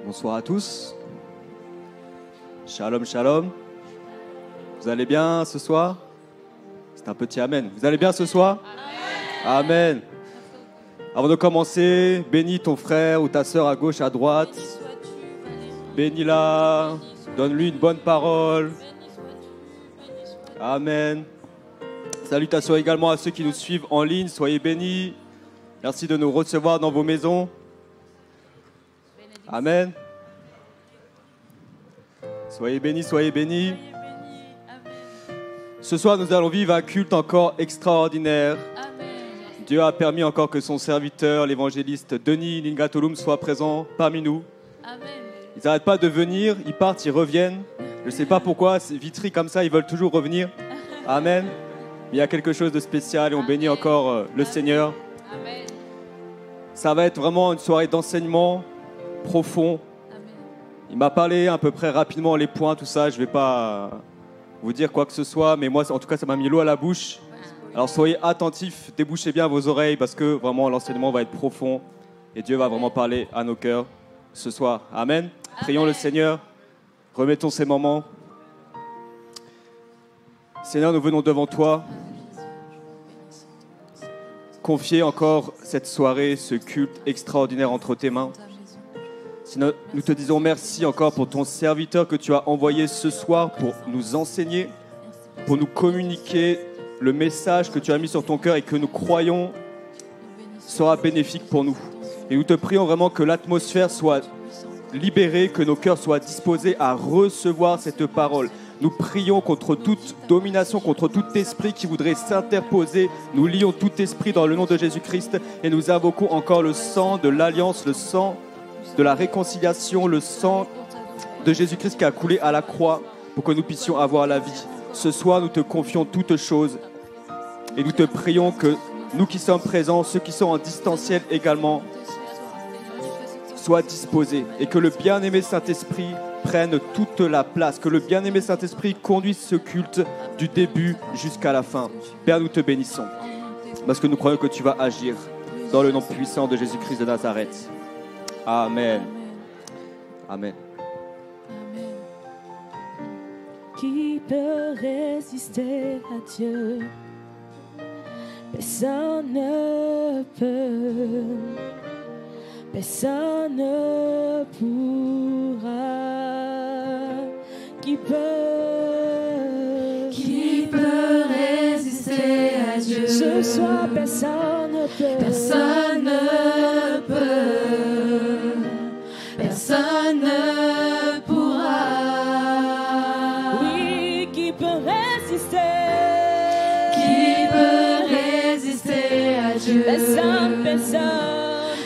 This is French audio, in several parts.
Bonsoir à tous. Shalom, shalom. Vous allez bien ce soir? C'est un petit amen. Vous allez bien ce soir? Amen. Amen. Avant de commencer, bénis ton frère ou ta sœur à gauche, à droite. Bénis-la. Donne-lui une bonne parole. Amen. Salutations également à ceux qui nous suivent en ligne. Soyez bénis. Merci de nous recevoir dans vos maisons. Amen. Soyez bénis, soyez bénis. Ce soir, nous allons vivre un culte encore extraordinaire. Dieu a permis encore que son serviteur, l'évangéliste Denis Ningatolum, soit présent parmi nous. Ils n'arrêtent pas de venir, ils partent, ils reviennent. Je ne sais pas pourquoi, c'est Vitry comme ça, ils veulent toujours revenir. Amen. Il y a quelque chose de spécial et on bénit encore le Seigneur. Amen. Ça va être vraiment une soirée d'enseignement profond. Amen. Il m'a parlé à peu près rapidement les points, tout ça. Je ne vais pas vous dire quoi que ce soit, mais moi, en tout cas, ça m'a mis l'eau à la bouche. Alors soyez attentifs, débouchez bien vos oreilles parce que vraiment l'enseignement va être profond et Dieu va vraiment parler à nos cœurs ce soir. Amen. Prions le Seigneur. Remettons ces moments. Seigneur, nous venons devant toi. Confier encore cette soirée, ce culte extraordinaire entre tes mains. Seigneur, nous te disons merci encore pour ton serviteur que tu as envoyé ce soir pour nous enseigner, pour nous communiquer le message que tu as mis sur ton cœur et que nous croyons sera bénéfique pour nous. Et nous te prions vraiment que l'atmosphère soit libérée, que nos cœurs soient disposés à recevoir cette parole. Nous prions contre toute domination, contre tout esprit qui voudrait s'interposer. Nous lions tout esprit dans le nom de Jésus-Christ et nous invoquons encore le sang de l'alliance, le sang de la réconciliation, le sang de Jésus-Christ qui a coulé à la croix pour que nous puissions avoir la vie. Ce soir, nous te confions toutes choses et nous te prions que nous qui sommes présents, ceux qui sont en distanciel également, soient disposés et que le bien-aimé Saint-Esprit prenne toute la place, que le bien-aimé Saint-Esprit conduise ce culte du début jusqu'à la fin. Père, nous te bénissons parce que nous croyons que tu vas agir dans le nom puissant de Jésus-Christ de Nazareth. Amen. Amen. Qui peut résister à Dieu? Personne ne peut. Personne ne pourra. Qui peut résister à Dieu? Ce soir, personne ne peut. Personne ne peut. Personne ne pourra. Oui, qui peut résister? Qui peut résister à Dieu? Personne, personne.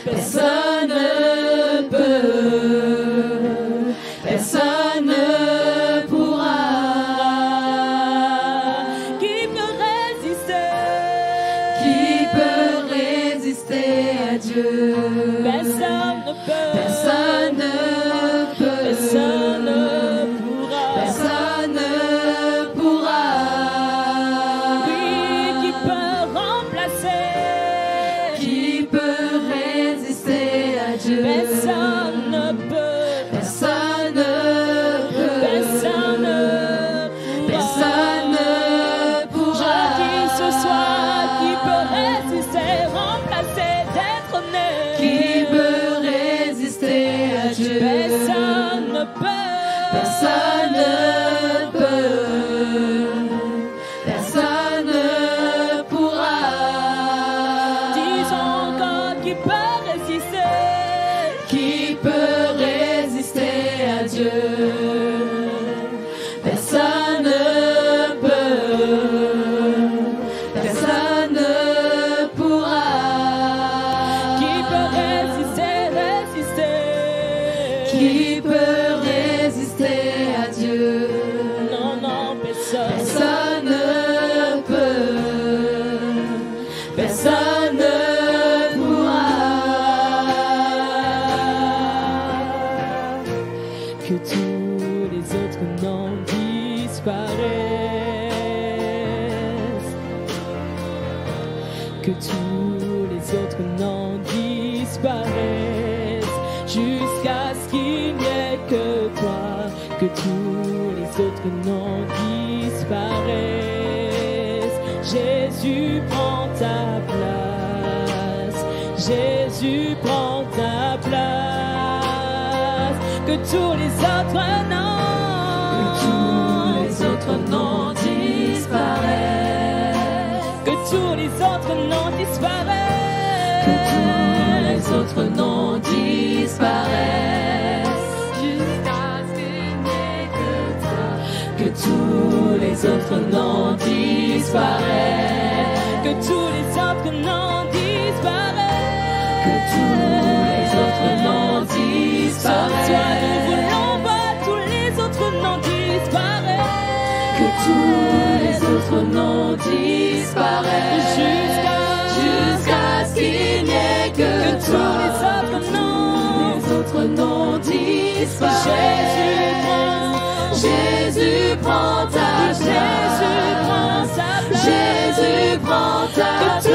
Personne ne peut, personne ne pourra. Qui peut résister? Qui peut résister à Dieu? Personne ne peut, personne ne peut, personne ne pourra, personne ne pourra. Oui, qui peut remplacer? Qui peut résister à Dieu? Personne ne peut, personne ne peut, personne ne pourra, personne ne pourra. Je dis ce soir, qui peut résister, remplacer, d'être né? Qui peut résister à Dieu? Personne ne peut, personne ne peut, personne ne pourra. Disons encore qui peut résister, qui peut résister à Dieu? Personne ne peut, personne ne pourra. Qui peut résister, résister? Qui peut résister à Dieu? Non, non, personne. Personne ne peut, personne ne pourra. Que tous les autres noms disparaissent, que tous les autres noms disparaissent, jusqu'à ce qu'il que tous les autres noms disparaissent, que tous les autres noms disparaissent, que tous les autres noms disparaissent, jusqu'à ce qu'il n'y ait que toi, que tous les autres noms disparaissent, que tous les autres noms disparaissent, que tous les autres noms disparaissent. Toi, nous voulons voir tous les autres noms disparaissent, que tous les autres noms disparaissent, jusqu'à ce qu'il n'y ait que toi, que tous les autres noms disparaissent. Jésus prend ta place, Jésus prend ta place,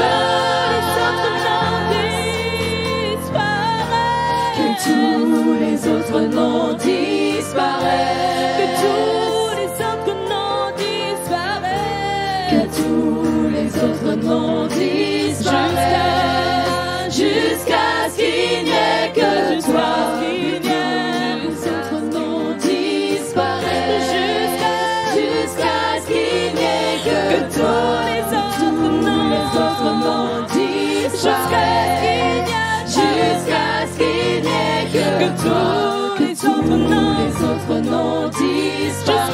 que tous les autres noms disparaissent, que tous les autres noms disparaissent, que tous les autres noms disparaissent, jusqu'à ce qu'il n'y ait que toi. Que tous les autres noms disparaissent, jusqu'à ce qu'il n'y ait que tous les autres noms disparaissent, jusqu'à ce qu'il n'y ait que toi, que tous les autres noms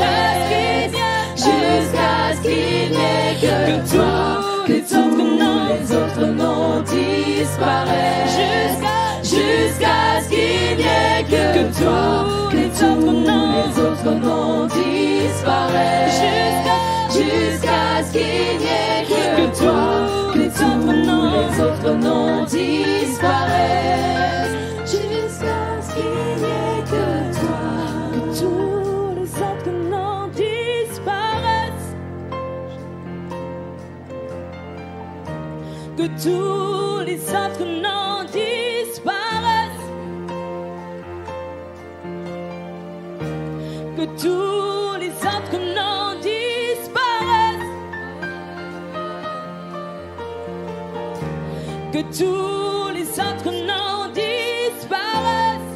disparaissent, jusqu'à ce qu'il n'y ait que toi, que tous les autres noms disparaissent, jusqu'à ce qu'il n'y ait que toi, que tous les autres noms disparaissent, jusqu'à ce qu'il n'y ait que toi, que tous les autres noms disparaissent, que tous les autres noms disparaissent, que tous les autres noms disparaissent, que tous les autres noms disparaissent,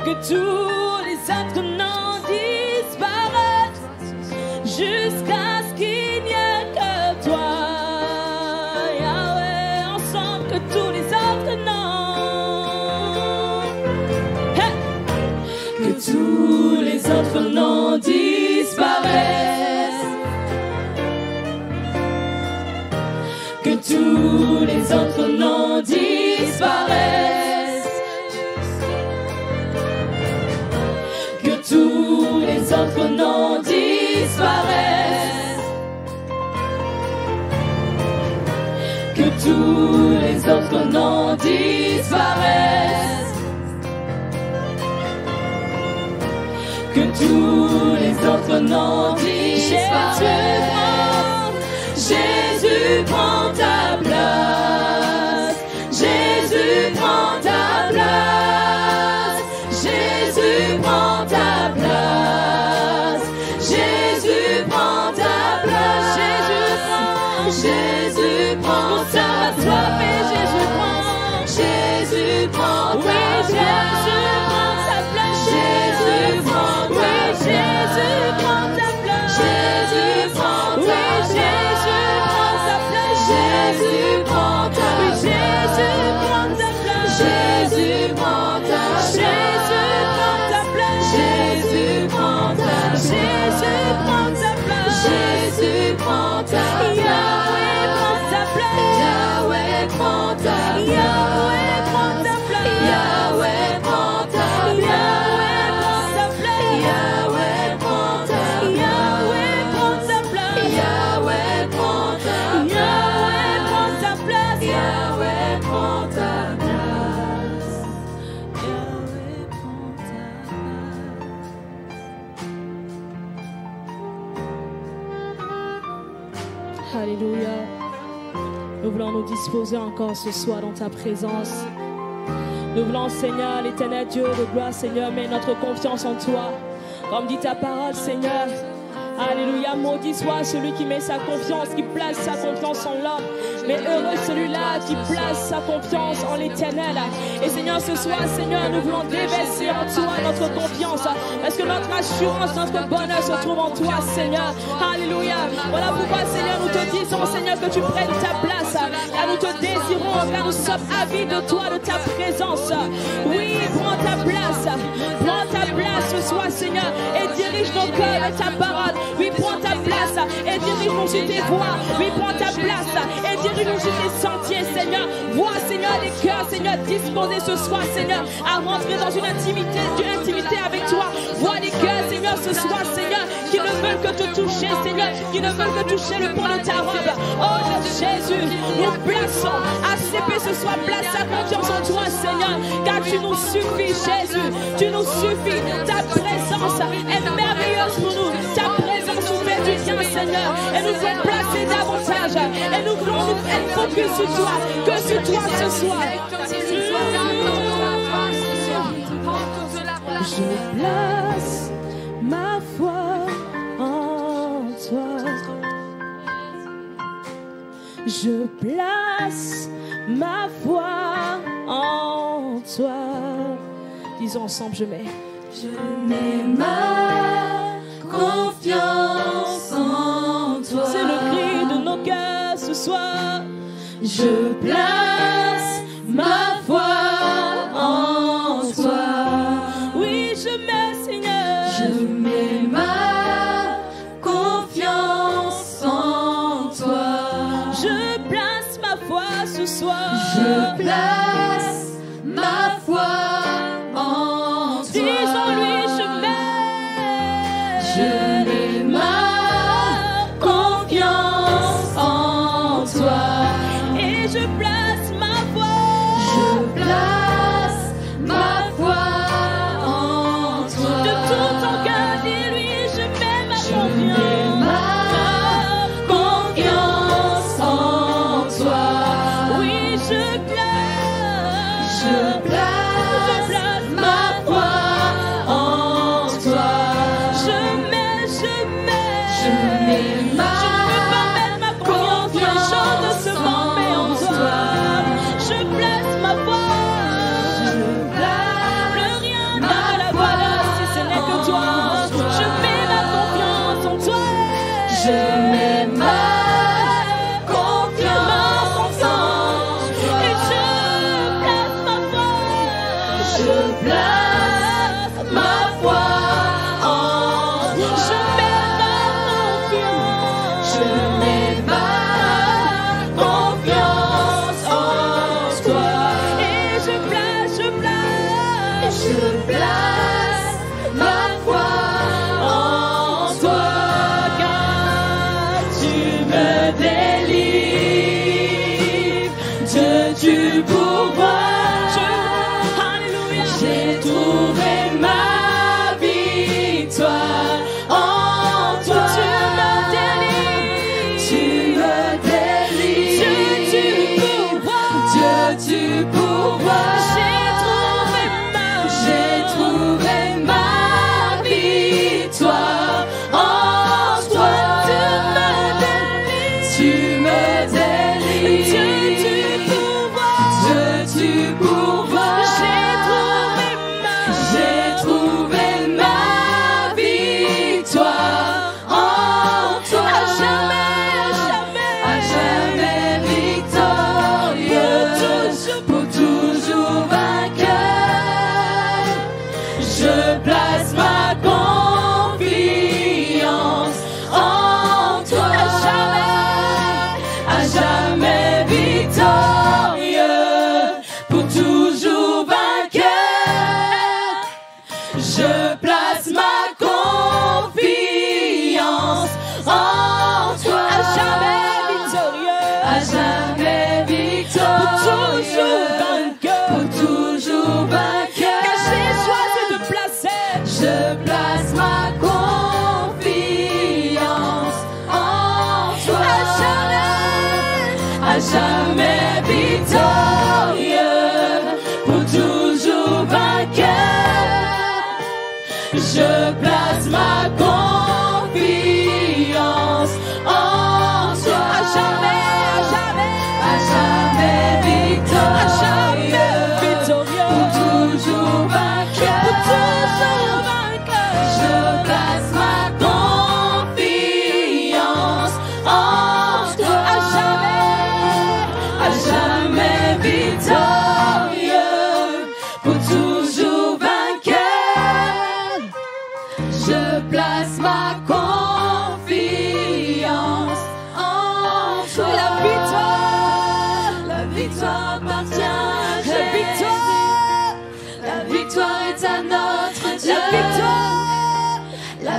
que tous les autres noms disparaissent, jusqu'à ce qu'il n'y ait que toi, Yahweh, ensemble, que tous les autres noms, hey! Que tous les autres noms disparaissent, que tous les autres noms disparaissent, que tous les autres noms disparaissent, que tous les autres noms disparaissent, que tous les autres noms disparaissent. Jésus prend ta place, Jésus prend ta place, Jésus prend ta place, Jésus prend ta place, Jésus prend ta place, Jésus prend ta place, Jésus prend ta place, Jésus prend ta place, Jésus prend ta place, Jésus prend ta place, Jésus prend ta place, Jésus prend ta place, Jésus prend ta place, Jésus prend ta place, Jésus prend ta place, Jésus prend ta place, Yahweh prend ta place, Yahweh prend ta place, Yahweh prend ta place, Yahweh prend ta place, Yahweh prend ta place, Yahweh prend ta place, Yahweh prend ta place, Yahweh prend ta place, Yahweh prend ta place, Yahweh prend ta place, Yahweh prend ta place. Alléluia. Nous voulons nous disposer encore ce soir dans ta présence. Nous voulons, Seigneur, l'éternel Dieu de gloire, Seigneur, mettre notre confiance en toi. Comme dit ta parole, Seigneur. Alléluia. Maudit soit celui qui met sa confiance, qui place sa confiance en l'homme. Mais heureux celui-là qui place sa confiance en l'Éternel. Et Seigneur, ce soir, Seigneur, nous voulons déverser en toi notre confiance. Parce que notre assurance, notre bonheur se trouve en toi, Seigneur. Alléluia. Voilà pourquoi, Seigneur, nous te disons, Seigneur, que tu prennes ta place. Car nous te désirons, car nous sommes avides de toi, de ta présence. Oui, prends ta place. Prends ta place ce soir, Seigneur, et dirige nos cœurs de ta parole. Oui, prends ta place et dirige-nous sur tes voies. Oui, prends ta place et dirige-nous sur tes sentiers, Seigneur. Vois, Seigneur, les cœurs, Seigneur, disposés ce soir, Seigneur, à rentrer dans une intimité avec toi. Vois les cœurs, Seigneur, ce soir, Seigneur, qui ne veulent que te toucher, Seigneur, qui ne veulent que toucher le pont de ta robe. Oh Jésus, nous plaçons à CP ce soir, place sa confiance en toi, Seigneur, car tu nous suffis, Jésus, tu nous suffis. Ta présence est merveilleuse pour nous. Ta présence nous fait du bien, Seigneur, et nous fait placer davantage. Et nous voulons nous être focus sur toi, que sur toi ce soir. Je place ma foi en toi. Je place ma foi en toi. Disons ensemble, je mets ma confiance en toi. C'est le cri de nos cœurs ce soir. Je place ma foi en toi. Oui, je mets, Seigneur. Je mets ma confiance en toi. Je place ma foi ce soir. Je place ma foi en toi. Disons-lui, je mets ma confiance en toi. Et je place ma foi. Je place ma foi en toi. De tout ton cœur, dis-lui, je mets ma confiance en toi. Oui, je place ma foi en toi. Je mets ma confiance de ce monde, mais en toi. Je place ma foi. Plus rien n'a la valeur si ce n'est que toi. Je mets ma confiance en toi. Je mets ma confiance en toi. Et je place ma foi. Je place ma foi en toi. Je mets ma confiance. Je mets ma confiance en toi. Et je place ma foi en toi. Car tu me délivres de du pouvoir. Alléluia. J'ai trouvé ma victoire en toi. Tu me délivres. Dieu du pouvoir. J'ai trouvé ma victoire en toi. Tu me délivres. Dieu du pouvoir. J'ai trouvé ma victoire en toi. À jamais victorieux, pour toujours vainqueur. Je place ma confiance en toi. À jamais victorieux, pour toujours vainqueur. Je place ma confiance en toi. À jamais victorieux, pour toujours vainqueur, Car j'ai choisi de placer. Je place ma confiance en toi. À jamais victorieux, pour toujours vainqueur. Je place ma confiance en toi. À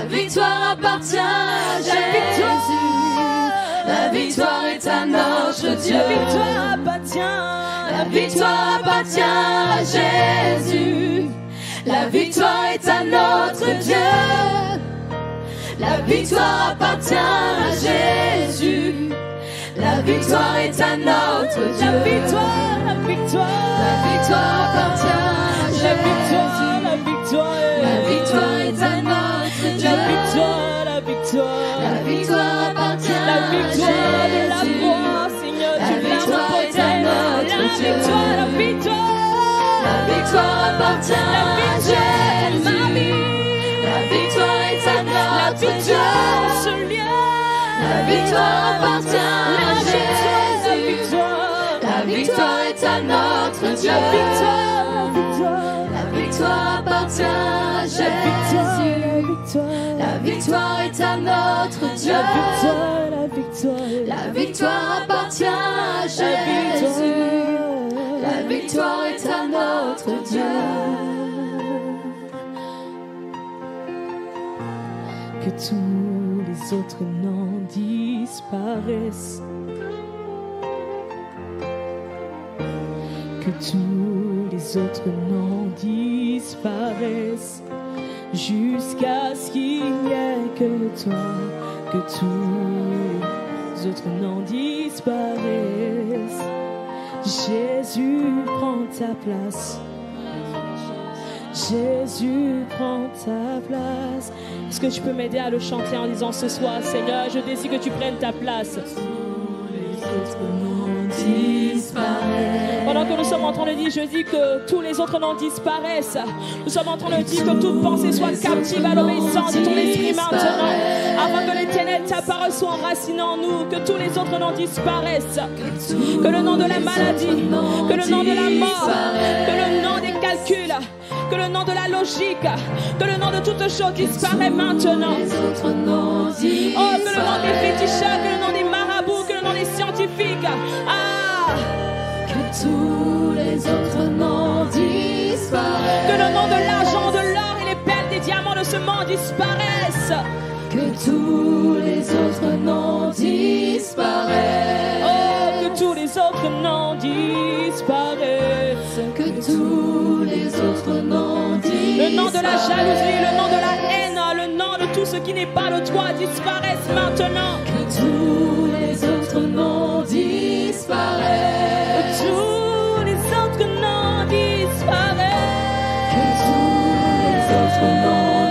victoire appartient à Jésus. La victoire est à notre Dieu. La victoire appartient. La victoire appartient à Jésus. La victoire est à notre Dieu. La victoire appartient à Jésus. La victoire est à notre Dieu. La victoire, la victoire. La victoire appartient à Jésus. La victoire, la victoire. La victoire est à notre Dieu. La victoire, la victoire. La victoire appartient La à victoire de la Jésus. croix, Seigneur, La tu l'as victoire est remporté. à notre La Dieu. victoire, la victoire. La victoire appartient La à victoire, Jésus. ma vie. La victoire est à La notre Dieu. victoire, ce lien. La victoire appartient à La Jésus. victoire, La victoire est à notre Dieu. la victoire, la victoire. La victoire appartient à Jésus. La victoire est à notre Dieu. La victoire, la victoire. La victoire appartient à Jésus. La victoire est à notre Dieu. Que tous les autres noms disparaissent. Que tous les autres noms disparaissent. Jusqu'à ce qu'il n'y ait que toi. Que tous les autres noms disparaissent. Jésus prend ta place. Jésus prend ta place. Est-ce que tu peux m'aider à le chanter en disant ce soir, Seigneur, je désire que tu prennes ta place. Pendant que nous sommes en train de dire, je dis que tous les autres noms disparaissent. Nous sommes en train de dire que toute pensée soit captive à l'obéissance de ton esprit maintenant. Afin que les ténèbres t'apparaissent soient enracinées en nous, que tous les autres noms disparaissent. Que le nom de la maladie, que le nom de la mort, que le nom des calculs, que le nom de la logique, que le nom de toutes choses disparaît maintenant. Oh, que le nom des féticheurs, que le nom des marabouts, que le nom des scientifiques. Ah! Que tous les autres noms disparaissent. Que le nom de l'argent, de l'or et les perles, des diamants de ce monde disparaissent. Que tous les autres noms disparaissent. Oh, que tous les autres noms disparaissent. Que tous les autres noms disparaissent. Le nom de la jalousie, le nom de la haine, le nom de tout ce qui n'est pas de toi disparaissent maintenant. Que tous les autres noms disparaissent. Tous les autres noms disparaissent. Que tous les autres noms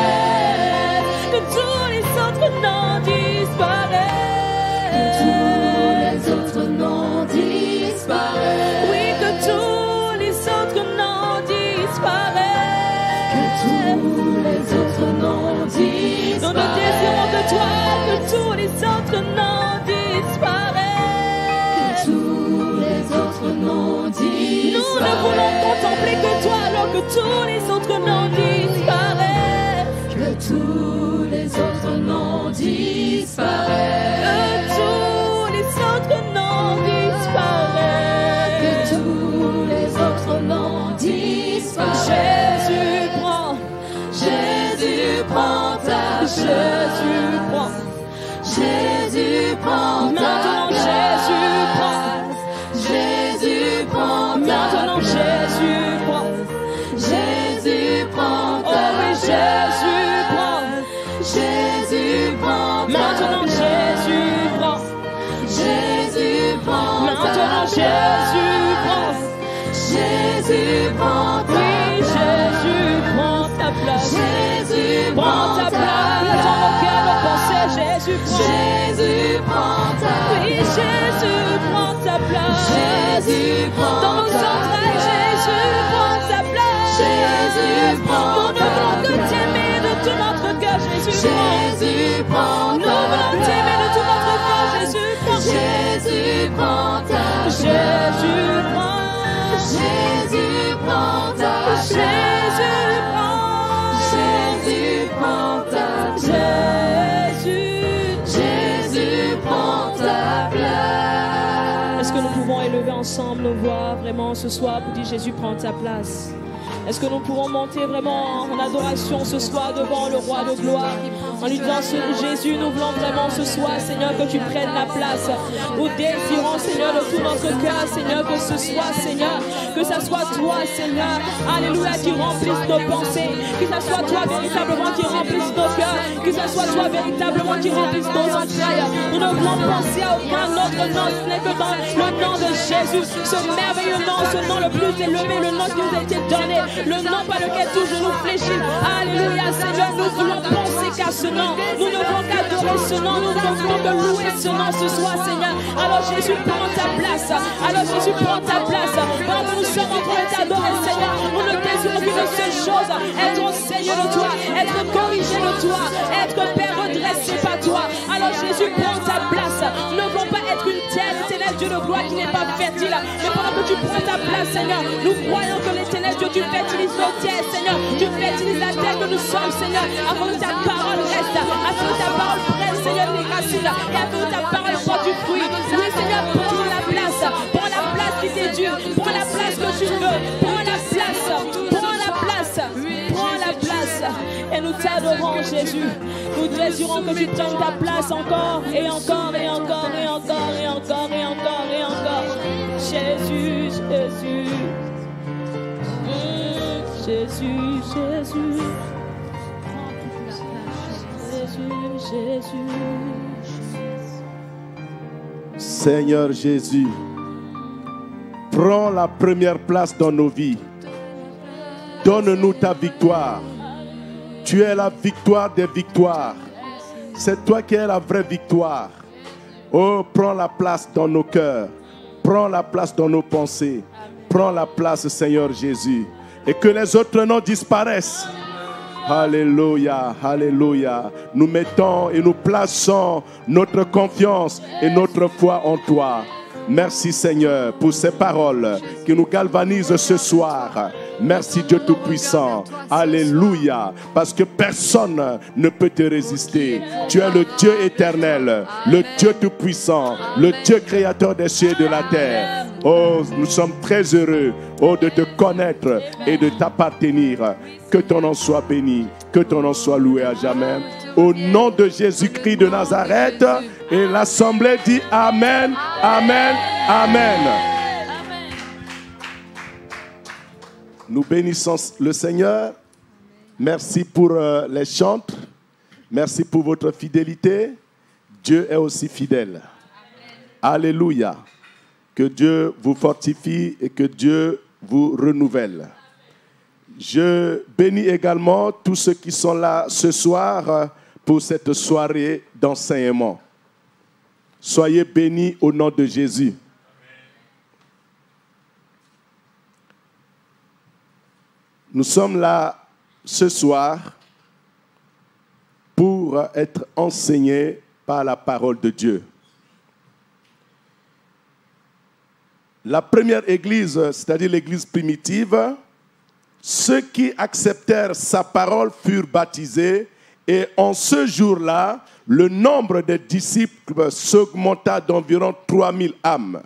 disparaissent. Que tous les autres noms disparaissent. Que tous les autres noms disparaissent. Oui, que tous les autres noms disparaissent. Que tous les autres noms disparaissent. Nous nous désirons de toi, que tous les autres noms disparaissent. Que tous les autres noms disparaissent. Nous ne voulons contempler que toi alors que tous les autres noms disparaissent. Que tous les autres noms disparaissent. Que tous les autres noms disparaissent. Que tous les autres noms disparaissent. Jésus prend ta place. Jésus prend. Jésus prend ta Maintenant place. Jésus prend. Jésus prend ta Maintenant place. Jésus prend. Jésus prend ta Oh oui, place. Jésus prend. Jésus prend ta Maintenant place. Jésus prend. Jésus prend ta Maintenant place. Jésus prend. Jésus prend ta Oui, place. Jésus prend ta place. Jésus Prends ta place dans nos cœurs, nos pensées. Jésus prend. Jésus prend ta Oui, place. Jésus prend ta place. Jésus prend Dans nos ta entrailles, place. Jésus prend ta place. Jésus prend Nous ne ta voulons que place. t'aimer de tout notre cœur, Jésus prend. Jésus prend Nous ta voulons place. t'aimer de tout notre cœur, Jésus prend. Jésus prend ta place. Jésus prend. Jésus prend ta place. Jésus prend. Jésus prend ta place. Jésus prend ta place. Est-ce que nous pouvons élever ensemble nos voix vraiment ce soir pour dire Jésus prend ta place? Est-ce que nous pouvons monter vraiment en adoration ce soir devant le roi de gloire en lui disant, Jésus, nous voulons vraiment ce soir, Seigneur, que tu prennes la place. Nous désirons, Seigneur, de tout notre cœur, Seigneur, que ce soit, Seigneur, que ce soit toi, Seigneur, alléluia, qui remplisse nos pensées, que ce soit toi véritablement qui remplisse nos cœurs, que ce soit toi véritablement qui remplisse nos entrailles. Nous ne voulons penser à aucun autre nom, ce n'est que dans le nom de Jésus, ce merveilleux nom, ce nom le plus élevé, le nom qui nous a été donné, le nom par lequel tout genou fléchit. Alléluia, Seigneur, nous voulons penser qu'à ce nom, nous ne voulons qu'adorer ce nom, nous ne voulons que louer ce nom ce soir, Seigneur. Alors Jésus, prends ta place, alors Jésus, prends ta place. Pendant que nous sommes en train de t'adorer, Seigneur, nous ne désirons qu'une seule chose, être enseigné de toi, être corrigé de toi, être Père redressé par toi. Alors Jésus, prends ta place. Nous ne voulons pas être une terre, l'éternel Dieu de gloire qui n'est pas fertile. Mais pendant que tu prends ta place, Seigneur, nous croyons que l'éternel Dieu, tu fertilises nos terres, Seigneur. Tu fertilises la terre que nous sommes, Seigneur, afin que ta parole reste, afin que ta parole prenne, Seigneur, des racines, et afin que ta parole porte du fruit. Oui, Seigneur, prends la place qui t'est due, prends la place que tu veux, prends la place, prends la place, prends la place. Et nous t'adorons, Jésus. Nous désirons que tu prennes ta place encore et encore et encore et encore et encore et encore et encore. Jésus, Jésus. Jésus, Jésus. Jésus, Jésus. Seigneur Jésus, prends la première place dans nos vies. Donne-nous ta victoire. Tu es la victoire des victoires. C'est toi qui es la vraie victoire. Oh, prends la place dans nos cœurs. Prends la place dans nos pensées. Prends la place, Seigneur Jésus. Et que les autres noms disparaissent. Alléluia, alléluia. Nous mettons et nous plaçons notre confiance et notre foi en toi. Merci Seigneur pour ces paroles qui nous galvanisent ce soir. Merci Dieu Tout-Puissant. Alléluia. Parce que personne ne peut te résister. Tu es le Dieu éternel, le Dieu Tout-Puissant, le Dieu créateur des cieux et de la terre. Oh, nous sommes très heureux de te connaître et de t'appartenir. Que ton nom soit béni, que ton nom soit loué à jamais. Au nom de Jésus-Christ de Nazareth. Et l'assemblée dit Amen, Amen, Amen. Nous bénissons le Seigneur. Merci pour les chantres. Merci pour votre fidélité. Dieu est aussi fidèle. Alléluia. Que Dieu vous fortifie et que Dieu vous renouvelle. Je bénis également tous ceux qui sont là ce soir pour cette soirée d'enseignement. Soyez bénis au nom de Jésus. Nous sommes là ce soir pour être enseignés par la parole de Dieu. La première église, c'est-à-dire l'église primitive, ceux qui acceptèrent sa parole furent baptisés et en ce jour-là, le nombre des disciples s'augmenta d'environ 3000 âmes.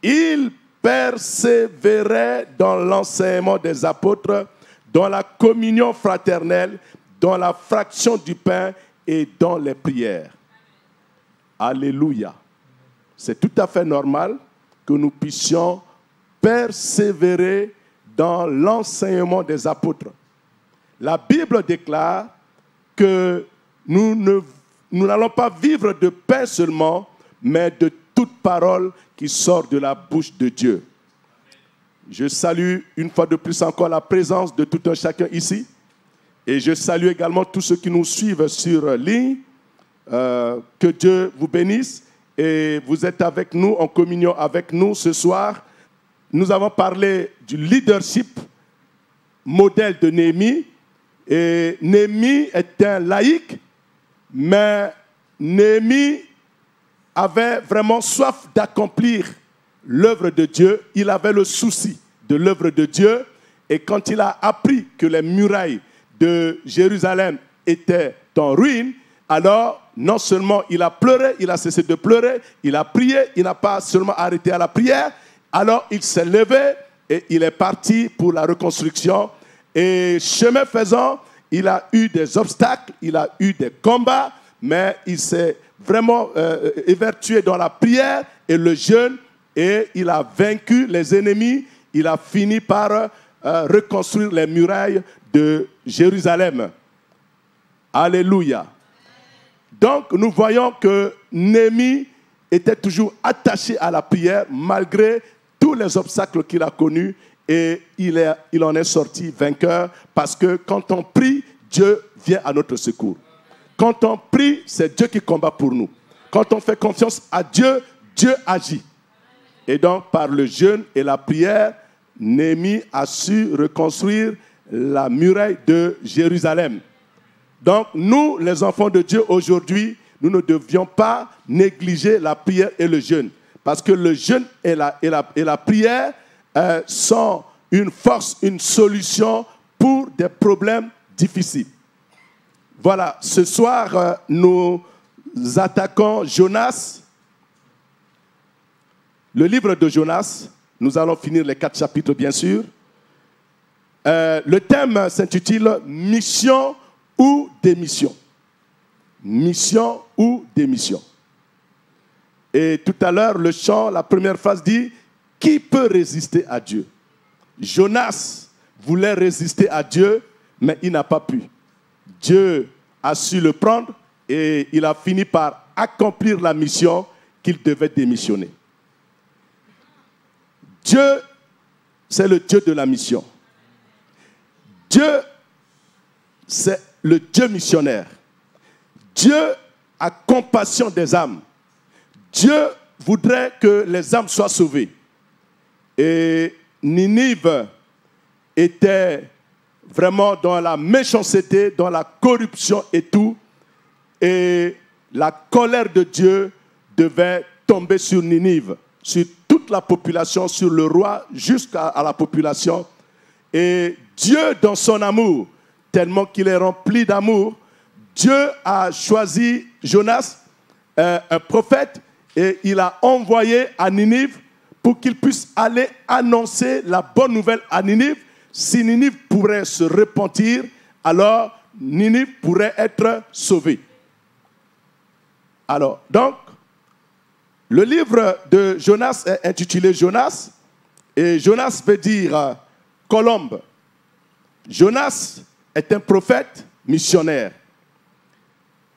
Ils persévéraient dans l'enseignement des apôtres, dans la communion fraternelle, dans la fraction du pain et dans les prières. Alléluia. C'est tout à fait normal que nous puissions persévérer dans l'enseignement des apôtres. La Bible déclare que nous n'allons pas vivre de pain seulement, mais de toute parole qui sort de la bouche de Dieu. Je salue une fois de plus encore la présence de tout un chacun ici. Et je salue également tous ceux qui nous suivent sur ligne. Que Dieu vous bénisse. Et vous êtes avec nous, en communion avec nous ce soir. Nous avons parlé du leadership, modèle de Néhémie. Et Néhémie est un laïc, mais Néhémie avait vraiment soif d'accomplir l'œuvre de Dieu. Il avait le souci de l'œuvre de Dieu. Et quand il a appris que les murailles de Jérusalem étaient en ruine, alors non seulement il a pleuré, il a cessé de pleurer, il a prié, il n'a pas seulement arrêté à la prière, alors il s'est levé et il est parti pour la reconstruction. Et chemin faisant, il a eu des obstacles, il a eu des combats, mais il s'est vraiment évertué dans la prière et le jeûne, et il a vaincu les ennemis. Il a fini par reconstruire les murailles de Jérusalem. Alléluia. Donc, nous voyons que Néhémie était toujours attaché à la prière malgré tous les obstacles qu'il a connus, et il en est sorti vainqueur parce que quand on prie, Dieu vient à notre secours. Quand on prie, c'est Dieu qui combat pour nous. Quand on fait confiance à Dieu, Dieu agit. Et donc, par le jeûne et la prière, Néhémie a su reconstruire la muraille de Jérusalem. Donc, nous, les enfants de Dieu, aujourd'hui, nous ne devions pas négliger la prière et le jeûne. Parce que le jeûne et la prière sont une force, une solution pour des problèmes difficiles. Voilà, ce soir, nous attaquons Jonas. Le livre de Jonas, nous allons finir les 4 chapitres, bien sûr. Le thème s'intitule « Mission ou démission ». Mission ou démission. Et tout à l'heure, le chant, la première phrase dit « Qui peut résister à Dieu ?» Jonas voulait résister à Dieu, mais il n'a pas pu. Dieu a su le prendre et il a fini par accomplir la mission qu'il devait démissionner. Dieu, c'est le Dieu de la mission. Dieu, c'est le Dieu missionnaire. Dieu a compassion des âmes. Dieu voudrait que les âmes soient sauvées. Et Ninive était vraiment dans la méchanceté, dans la corruption et tout. Et la colère de Dieu devait tomber sur Ninive, sur toute la population, sur le roi, jusqu'à la population. Et Dieu, dans son amour, tellement qu'il est rempli d'amour, Dieu a choisi Jonas, un prophète, et il a envoyé à Ninive pour qu'il puisse aller annoncer la bonne nouvelle à Ninive. Si Ninive pourrait se repentir, alors Ninive pourrait être sauvée. Alors, donc, le livre de Jonas est intitulé Jonas, et Jonas veut dire colombe. Jonas est un prophète missionnaire.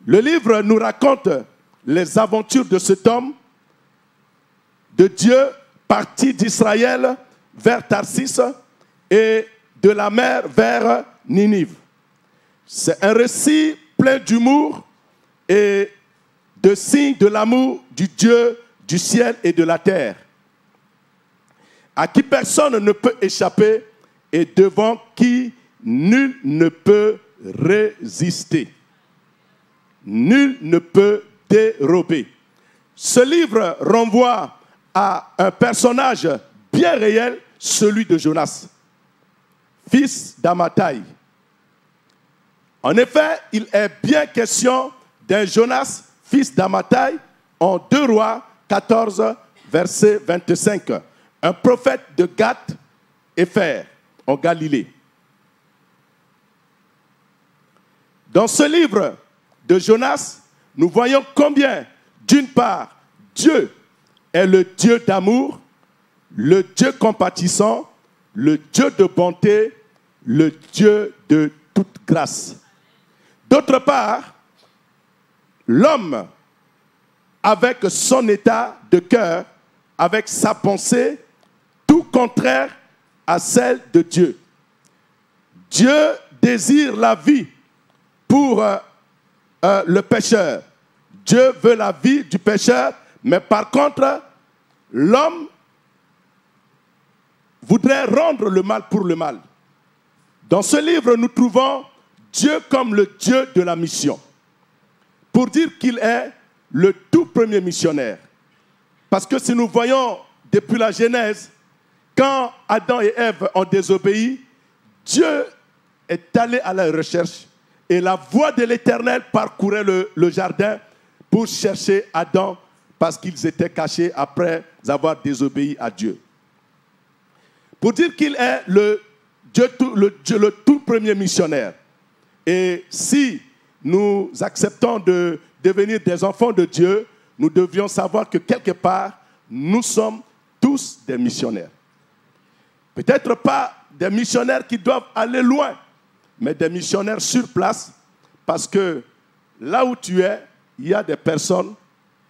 Le livre nous raconte les aventures de cet homme de Dieu parti d'Israël vers Tarsis et de la mer vers Ninive. C'est un récit plein d'humour et de signes de l'amour du Dieu du ciel et de la terre, à qui personne ne peut échapper et devant qui nul ne peut résister. Nul ne peut dérober. Ce livre renvoie à un personnage bien réel, celui de Jonas, fils d'Amittai. En effet, il est bien question d'un Jonas, fils d'Amittai, en 2 Rois 14, verset 25. Un prophète de Gath Hépher, en Galilée. Dans ce livre de Jonas, nous voyons combien, d'une part, Dieu est le Dieu d'amour, le Dieu compatissant, le Dieu de bonté, le Dieu de toute grâce. D'autre part, l'homme, avec son état de cœur, avec sa pensée, tout contraire à celle de Dieu. Dieu désire la vie pour le pécheur. Dieu veut la vie du pécheur, mais par contre, l'homme voudrait rendre le mal pour le mal. Dans ce livre, nous trouvons Dieu comme le Dieu de la mission, pour dire qu'il est le tout premier missionnaire. Parce que si nous voyons depuis la Genèse, quand Adam et Ève ont désobéi, Dieu est allé à la recherche et la voix de l'Éternel parcourait le jardin pour chercher Adam parce qu'ils étaient cachés après avoir désobéi à Dieu. Pour dire qu'il est le le tout premier missionnaire. Et si nous acceptons de devenir des enfants de Dieu, nous devions savoir que quelque part, nous sommes tous des missionnaires. Peut-être pas des missionnaires qui doivent aller loin, mais des missionnaires sur place, parce que là où tu es, il y a des personnes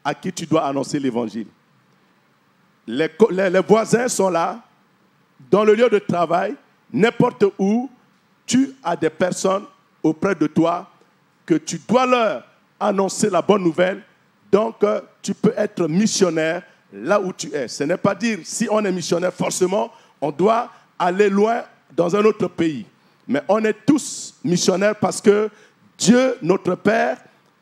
à qui tu dois annoncer l'évangile. Les voisins sont là, dans le lieu de travail, n'importe où, tu as des personnes auprès de toi que tu dois leur annoncer la bonne nouvelle. Donc, tu peux être missionnaire là où tu es. Ce n'est pas dire, si on est missionnaire, forcément, on doit aller loin dans un autre pays. Mais on est tous missionnaires parce que Dieu, notre Père,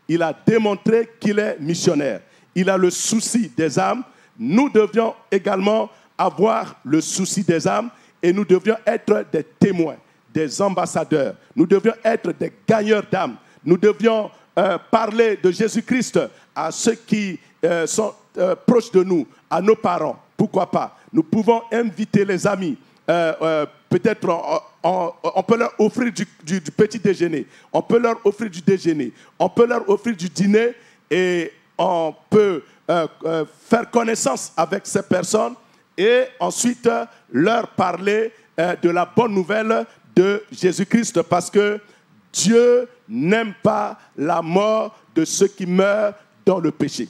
il a démontré qu'il est missionnaire. Il a le souci des âmes. Nous devions également avoir le souci des âmes et nous devions être des témoins, des ambassadeurs. Nous devions être des gagneurs d'âmes. Nous devions parler de Jésus-Christ à ceux qui sont proches de nous, à nos parents. Pourquoi pas? Nous pouvons inviter les amis. Peut-être on peut leur offrir du petit déjeuner. On peut leur offrir du déjeuner. On peut leur offrir du dîner et on peut faire connaissance avec ces personnes et ensuite leur parler de la bonne nouvelle de Jésus-Christ parce que Dieu n'aime pas la mort de ceux qui meurent dans le péché.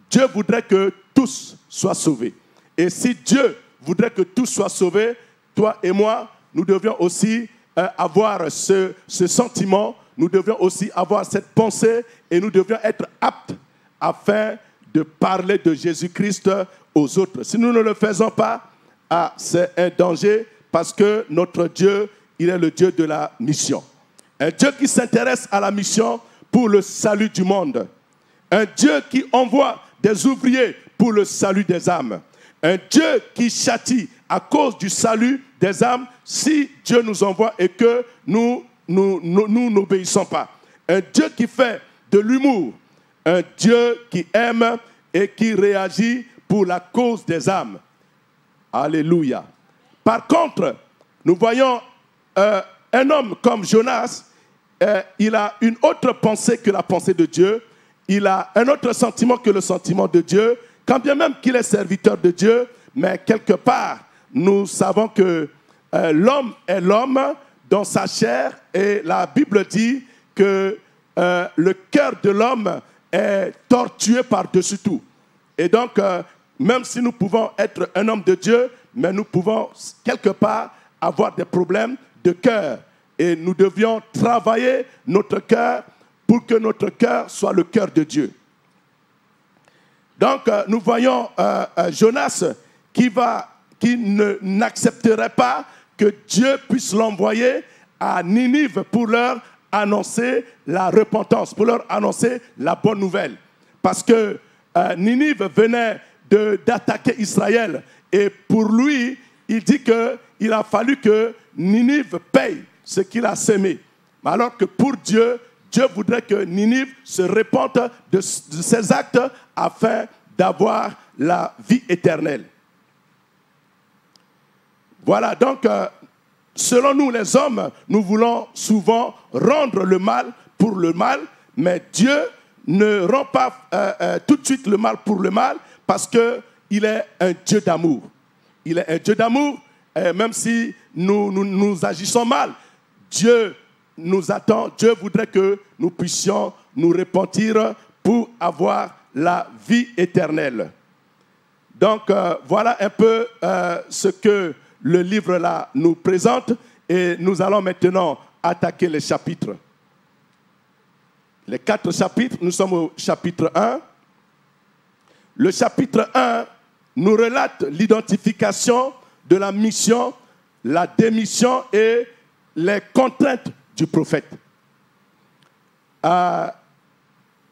Dieu voudrait que tous soient sauvés. Et si Dieu voudrait que tous soient sauvés, toi et moi, nous devions aussi avoir ce sentiment, nous devions aussi avoir cette pensée et nous devions être aptes afin de parler de Jésus-Christ aux autres. Si nous ne le faisons pas, c'est un danger parce que notre Dieu, il est le Dieu de la mission. Un Dieu qui s'intéresse à la mission pour le salut du monde. Un Dieu qui envoie des ouvriers pour le salut des âmes. Un Dieu qui châtie à cause du salut des âmes si Dieu nous envoie et que nous n'obéissons pas. Un Dieu qui fait de l'humour. Un Dieu qui aime et qui réagit pour la cause des âmes. Alléluia. Par contre, nous voyons un homme comme Jonas, il a une autre pensée que la pensée de Dieu. Il a un autre sentiment que le sentiment de Dieu, quand bien même qu'il est serviteur de Dieu, mais quelque part, nous savons que l'homme est l'homme dans sa chair et la Bible dit que le cœur de l'homme est tortueux par-dessus tout. Et donc, même si nous pouvons être un homme de Dieu, mais nous pouvons quelque part avoir des problèmes de cœur. Et nous devions travailler notre cœur pour que notre cœur soit le cœur de Dieu. Donc, nous voyons Jonas qui n'accepterait pas que Dieu puisse l'envoyer à Ninive pour leur annoncer la repentance, pour leur annoncer la bonne nouvelle. Parce que Ninive venait d'attaquer Israël. Et pour lui, il dit qu'il a fallu que Ninive paye ce qu'il a sémé. Alors que pour Dieu, Dieu voudrait que Ninive se repente de ses actes afin d'avoir la vie éternelle. Voilà, donc, selon nous les hommes, nous voulons souvent rendre le mal pour le mal, mais Dieu ne rend pas tout de suite le mal pour le mal parce qu'il est un Dieu d'amour. Il est un Dieu d'amour, même si nous agissons mal. Dieu nous attend, Dieu voudrait que nous puissions nous repentir pour avoir la vie éternelle. Donc, voilà un peu ce que le livre là nous présente et nous allons maintenant attaquer les chapitres. Les 4 chapitres, nous sommes au chapitre 1. Le chapitre 1 nous relate l'identification de la mission, la démission et les contraintes du prophète.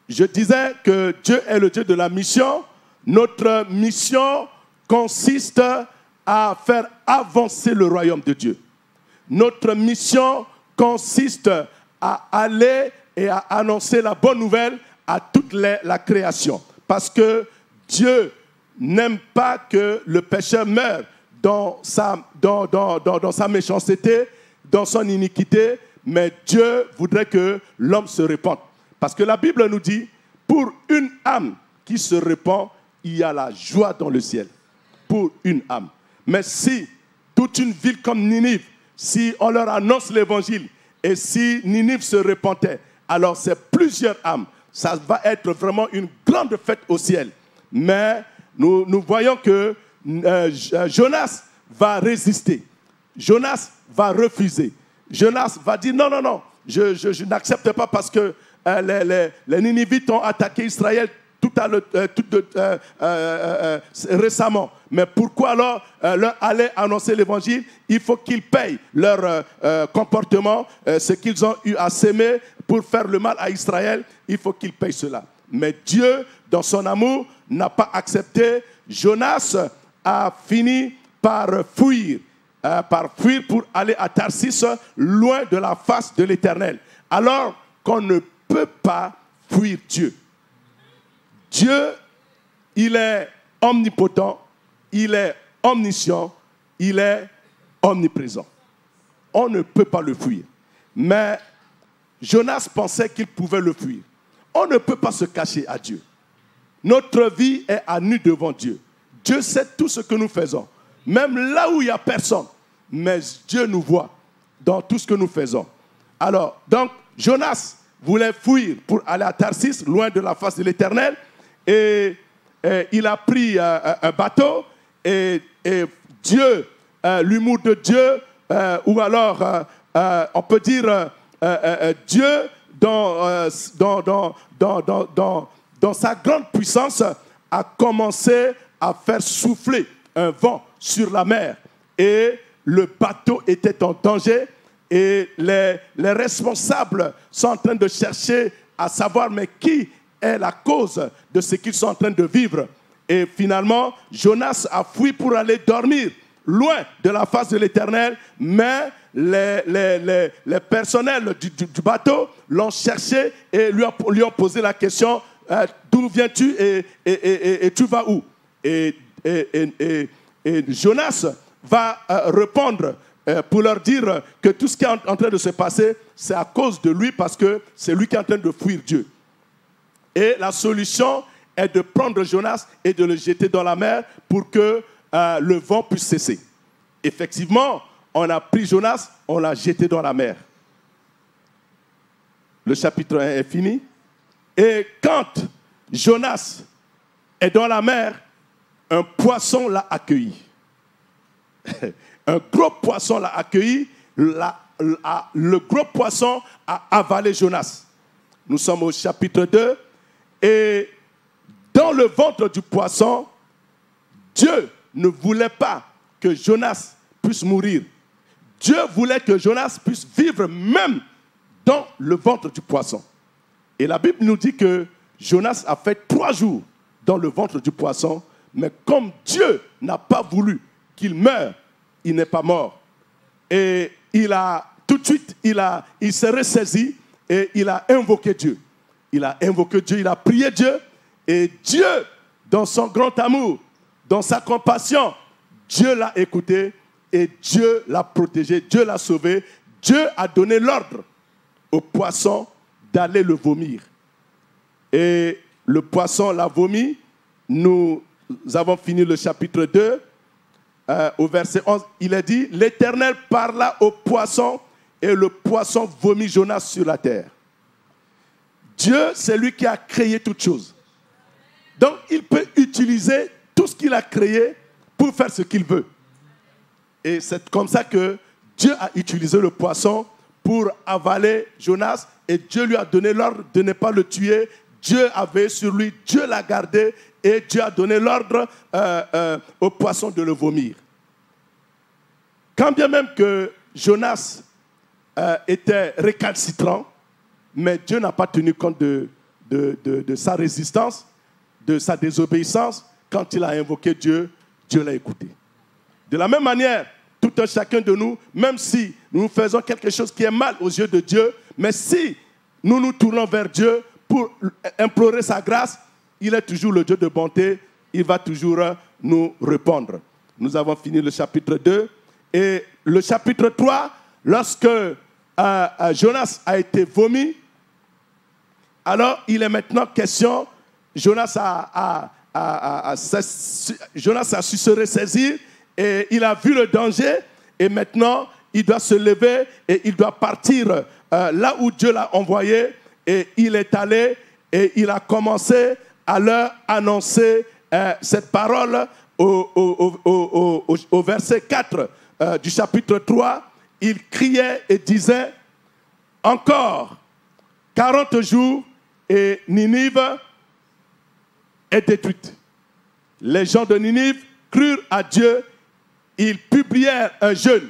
Je disais que Dieu est le Dieu de la mission. Notre mission consiste à faire avancer le royaume de Dieu. Notre mission consiste à aller et à annoncer la bonne nouvelle à toute la création. Parce que Dieu n'aime pas que le pécheur meure. dans sa méchanceté, dans son iniquité, mais Dieu voudrait que l'homme se répande. Parce que la Bible nous dit, pour une âme qui se répand, il y a la joie dans le ciel. Pour une âme. Mais si toute une ville comme Ninive, si on leur annonce l'évangile, et si Ninive se repentait, alors c'est plusieurs âmes. Ça va être vraiment une grande fête au ciel. Mais nous voyons que Jonas va résister. Jonas va refuser. Jonas va dire non, non, non, je n'accepte pas parce que les Ninivites ont attaqué Israël récemment. Mais pourquoi alors leur aller annoncer l'évangile? Il faut qu'ils payent leur comportement, ce qu'ils ont eu à s'aimer pour faire le mal à Israël. Il faut qu'ils payent cela. Mais Dieu, dans son amour, n'a pas accepté. Jonas a fini par fuir pour aller à Tarsis, loin de la face de l'Éternel. Alors qu'on ne peut pas fuir Dieu. Dieu, il est omnipotent, il est omniscient, il est omniprésent. On ne peut pas le fuir. Mais Jonas pensait qu'il pouvait le fuir. On ne peut pas se cacher à Dieu. Notre vie est à nu devant Dieu. Dieu sait tout ce que nous faisons. Même là où il n'y a personne. Mais Dieu nous voit dans tout ce que nous faisons. Alors, donc, Jonas voulait fuir pour aller à Tarsis, loin de la face de l'Éternel. Et il a pris un bateau. Et Dieu, l'humour de Dieu, ou alors, on peut dire, Dieu, dans sa grande puissance, a commencé à faire souffler un vent sur la mer. Et le bateau était en danger. Et les responsables sont en train de chercher à savoir mais qui est la cause de ce qu'ils sont en train de vivre. Et finalement, Jonas a fui pour aller dormir loin de la face de l'Éternel, mais les personnels du bateau l'ont cherché et lui ont posé la question, d'où viens-tu et tu vas où? Et Jonas va répondre pour leur dire que tout ce qui est en train de se passer, c'est à cause de lui parce que c'est lui qui est en train de fuir Dieu. Et la solution est de prendre Jonas et de le jeter dans la mer pour que le vent puisse cesser. Effectivement, on a pris Jonas, on l'a jeté dans la mer. Le chapitre 1 est fini. Et quand Jonas est dans la mer, un poisson l'a accueilli. Un gros poisson l'a accueilli. Le gros poisson a avalé Jonas. Nous sommes au chapitre 2. Et dans le ventre du poisson, Dieu ne voulait pas que Jonas puisse mourir. Dieu voulait que Jonas puisse vivre même dans le ventre du poisson. Et la Bible nous dit que Jonas a fait 3 jours dans le ventre du poisson, mais comme Dieu n'a pas voulu qu'il meure, il n'est pas mort. Et tout de suite, il s'est ressaisi et il a invoqué Dieu. Il a invoqué Dieu, il a prié Dieu. Et Dieu, dans son grand amour, dans sa compassion, Dieu l'a écouté et Dieu l'a protégé, Dieu l'a sauvé. Dieu a donné l'ordre au poisson d'aller le vomir. Et le poisson l'a vomi. Nous avons fini le chapitre 2. Au verset 11, il est dit, l'Éternel parla au poisson et le poisson vomit Jonas sur la terre. Dieu, c'est lui qui a créé toutes choses. Donc, il peut utiliser tout ce qu'il a créé pour faire ce qu'il veut. Et c'est comme ça que Dieu a utilisé le poisson pour avaler Jonas et Dieu lui a donné l'ordre de ne pas le tuer. Dieu avait sur lui, Dieu l'a gardé et Dieu a donné l'ordre au poisson de le vomir. Quand bien même que Jonas était récalcitrant, mais Dieu n'a pas tenu compte de sa résistance, de sa désobéissance. Quand il a invoqué Dieu, Dieu l'a écouté. De la même manière, tout un chacun de nous, même si nous faisons quelque chose qui est mal aux yeux de Dieu, mais si nous nous tournons vers Dieu pour implorer sa grâce, il est toujours le Dieu de bonté, il va toujours nous répondre. Nous avons fini le chapitre 2. Et le chapitre 3, lorsque Jonas a été vomi, alors il est maintenant question, Jonas a su se ressaisir et il a vu le danger et maintenant il doit se lever et il doit partir là où Dieu l'a envoyé et il est allé et il a commencé à leur annoncer cette parole au verset 4 du chapitre 3. Il criait et disait « Encore 40 jours et Ninive est détruite. » Les gens de Ninive crurent à Dieu. Ils publièrent un jeûne.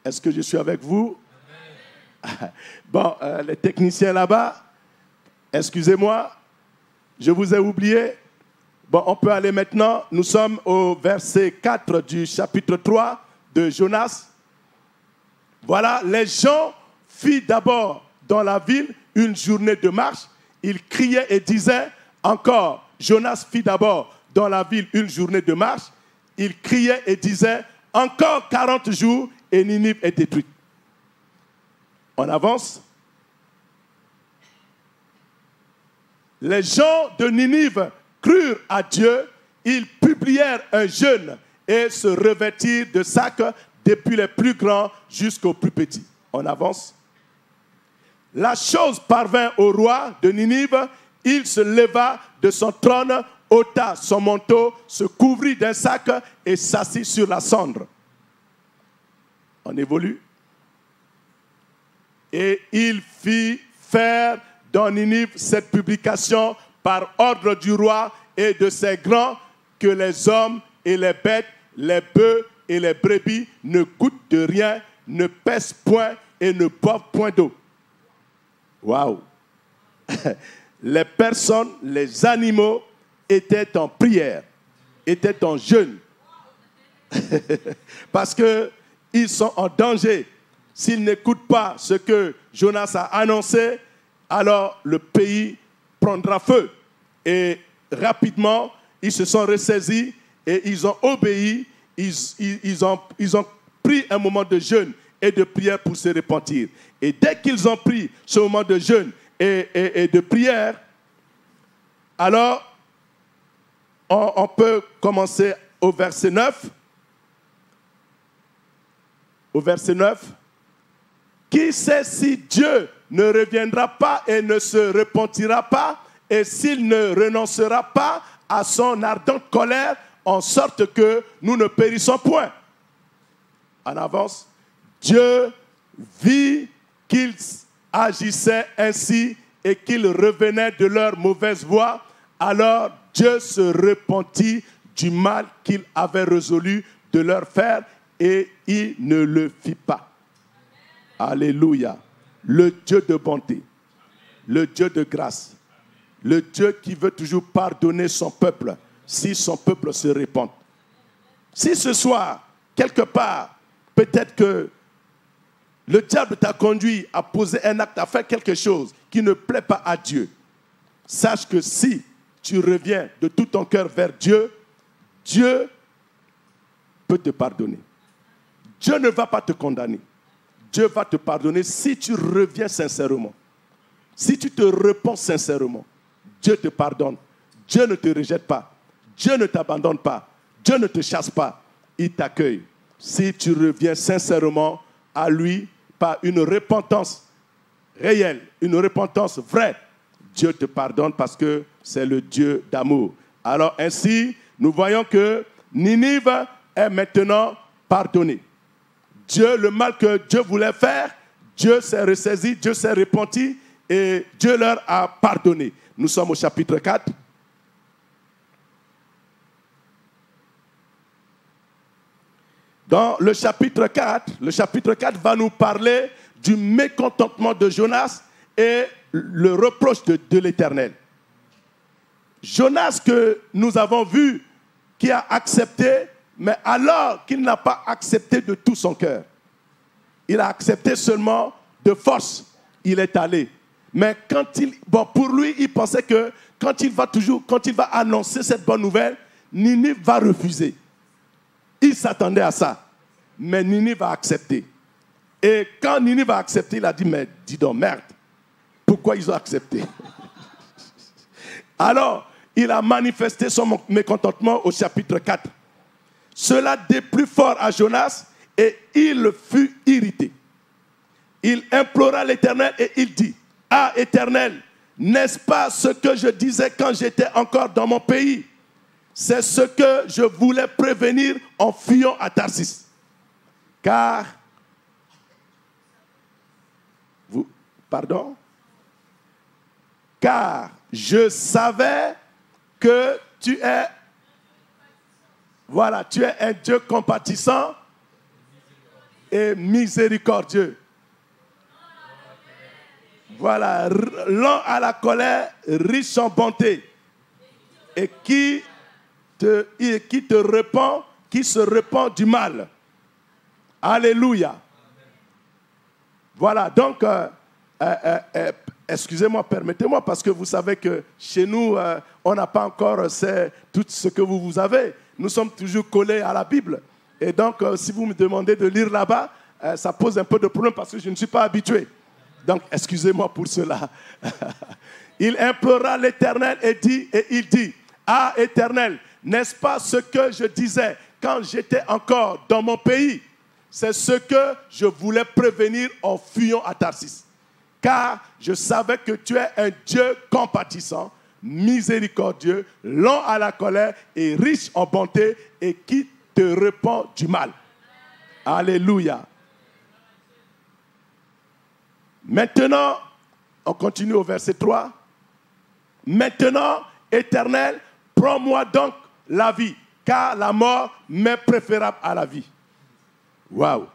Est-ce que je suis avec vous? Bon, les techniciens là-bas, excusez-moi, je vous ai oublié. Bon, on peut aller maintenant. Nous sommes au verset 4 du chapitre 3 de Jonas. Voilà, les gens firent d'abord dans la ville une journée de marche. Ils criaient et disaient encore. Jonas fit d'abord dans la ville une journée de marche. Il criait et disait encore 40 jours et Ninive est détruite. On avance. Les gens de Ninive crurent à Dieu. Ils publièrent un jeûne et se revêtirent de sacs depuis les plus grands jusqu'aux plus petits. On avance. La chose parvint au roi de Ninive. Il se leva de son trône, ôta son manteau, se couvrit d'un sac et s'assit sur la cendre. On évolue. Et il fit faire dans Ninive cette publication par ordre du roi et de ses grands que les hommes et les bêtes, les bœufs et les brebis ne goûtent de rien, ne pèsent point et ne boivent point d'eau. Waouh! Les personnes, les animaux étaient en prière, étaient en jeûne. Parce qu'ils sont en danger. S'ils n'écoutent pas ce que Jonas a annoncé, alors le pays prendra feu. Et rapidement, ils se sont ressaisis et ils ont obéi. Ils ont pris un moment de jeûne et de prière pour se repentir. Et dès qu'ils ont pris ce moment de jeûne et de prière, alors on peut commencer au verset 9. Au verset 9. Qui sait si Dieu ne reviendra pas et ne se repentira pas, et s'il ne renoncera pas à son ardente colère, en sorte que nous ne périssons point. En avance. Dieu vit qu'ils agissaient ainsi et qu'ils revenaient de leur mauvaise voie. Alors Dieu se repentit du mal qu'il avait résolu de leur faire et il ne le fit pas. Alléluia. Le Dieu de bonté, le Dieu de grâce, le Dieu qui veut toujours pardonner son peuple si son peuple se répand. Si ce soir, quelque part, peut-être que le diable t'a conduit à poser un acte, à faire quelque chose qui ne plaît pas à Dieu, sache que si tu reviens de tout ton cœur vers Dieu, Dieu peut te pardonner. Dieu ne va pas te condamner. Dieu va te pardonner si tu reviens sincèrement. Si tu te repens sincèrement, Dieu te pardonne. Dieu ne te rejette pas. Dieu ne t'abandonne pas. Dieu ne te chasse pas. Il t'accueille. Si tu reviens sincèrement à lui par une repentance réelle, une repentance vraie, Dieu te pardonne parce que c'est le Dieu d'amour. Alors ainsi, nous voyons que Ninive est maintenant pardonnée. Dieu, le mal que Dieu voulait faire, Dieu s'est ressaisi, Dieu s'est repenti et Dieu leur a pardonné. Nous sommes au chapitre 4. Dans le chapitre 4 va nous parler du mécontentement de Jonas et le reproche de l'Éternel. Jonas que nous avons vu qui a accepté, mais alors qu'il n'a pas accepté de tout son cœur. Il a accepté seulement de force. Il est allé. Mais pour lui, il pensait que quand il va annoncer cette bonne nouvelle, Ninive va refuser. Il s'attendait à ça. Mais Ninive a accepté. Et quand Ninive a accepté, il a dit, mais dis donc, merde, pourquoi ils ont accepté? Alors, il a manifesté son mécontentement au chapitre 4. Cela déplut fort à Jonas et il fut irrité. Il implora l'Éternel et il dit, « Ah, Éternel, n'est-ce pas ce que je disais quand j'étais encore dans mon pays? C'est ce que je voulais prévenir en fuyant à Tarsis. Car, car je savais que tu es un Dieu compatissant et miséricordieux. Voilà, lent à la colère, riche en bonté, et qui se repent du mal. Alléluia. Voilà, donc, excusez-moi, permettez-moi, parce que vous savez que chez nous, on n'a pas encore tout ce que vous avez. Nous sommes toujours collés à la Bible. Et donc, si vous me demandez de lire là-bas, ça pose un peu de problème parce que je ne suis pas habitué. Donc, excusez-moi pour cela. Il implora l'Éternel et il dit, « Ah, Éternel, n'est-ce pas ce que je disais quand j'étais encore dans mon pays? C'est ce que je voulais prévenir en fuyant à Tarsis. Car je savais que tu es un Dieu compatissant, miséricordieux, lent à la colère et riche en bonté et qui te repent du mal. » Alléluia. Maintenant, on continue au verset 3. Maintenant, Éternel, prends-moi donc la vie, car la mort m'est préférable à la vie. Waouh!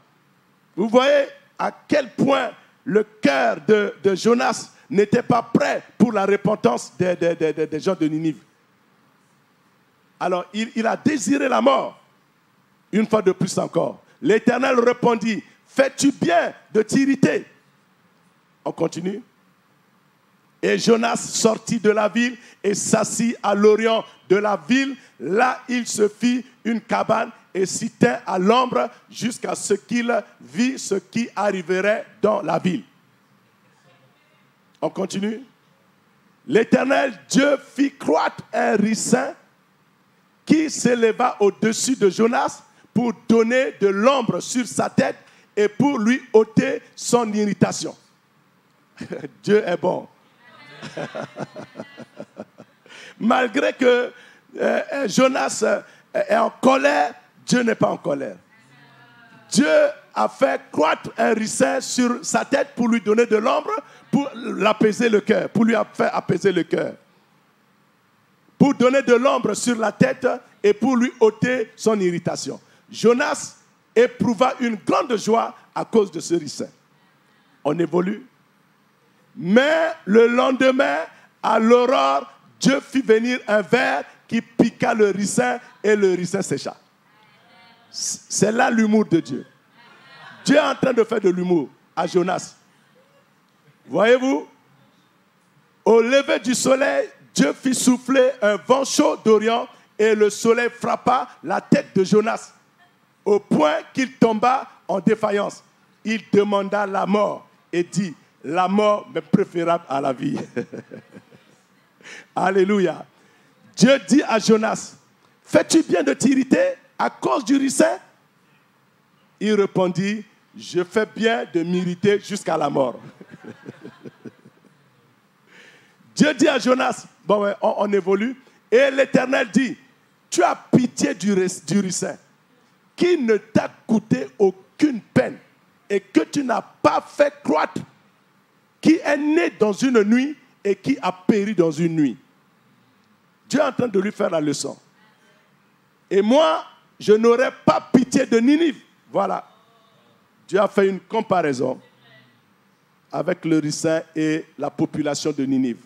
Vous voyez à quel point le cœur de Jonas n'était pas prêt pour la repentance des gens de Ninive. Alors, il a désiré la mort, une fois de plus encore. L'Éternel répondit, « Fais-tu bien de t'irriter ?» On continue. Et Jonas sortit de la ville et s'assit à l'orient de la ville. Là, il se fit une cabane et s'y tint à l'ombre jusqu'à ce qu'il vit ce qui arriverait dans la ville. On continue. L'Éternel Dieu fit croître un ricin qui s'éleva au-dessus de Jonas pour donner de l'ombre sur sa tête et pour lui ôter son irritation. Dieu est bon. Malgré que Jonas est en colère, Dieu n'est pas en colère. Dieu a fait croître un ricin sur sa tête pour lui donner de l'ombre, pour l'apaiser le cœur, pour lui faire apaiser le cœur. Pour donner de l'ombre sur la tête et pour lui ôter son irritation. Jonas éprouva une grande joie à cause de ce ricin. On évolue. Mais le lendemain, à l'aurore, Dieu fit venir un ver qui piqua le ricin et le ricin sécha. C'est là l'humour de Dieu. Dieu est en train de faire de l'humour à Jonas. Voyez-vous, au lever du soleil, Dieu fit souffler un vent chaud d'Orient et le soleil frappa la tête de Jonas au point qu'il tomba en défaillance. Il demanda la mort et dit, la mort m'est préférable à la vie. Alléluia. Dieu dit à Jonas, fais-tu bien de t'irriter à cause du ricin? Il répondit, je fais bien de m'irriter jusqu'à la mort. Dieu dit à Jonas, bon, on évolue, et l'Éternel dit, tu as pitié du ricin, qui ne t'a coûté aucune peine, et que tu n'as pas fait croître, qui est né dans une nuit et qui a péri dans une nuit. Dieu est en train de lui faire la leçon. Et moi, je n'aurais pas pitié de Ninive. Voilà. Dieu a fait une comparaison avec le ricin et la population de Ninive.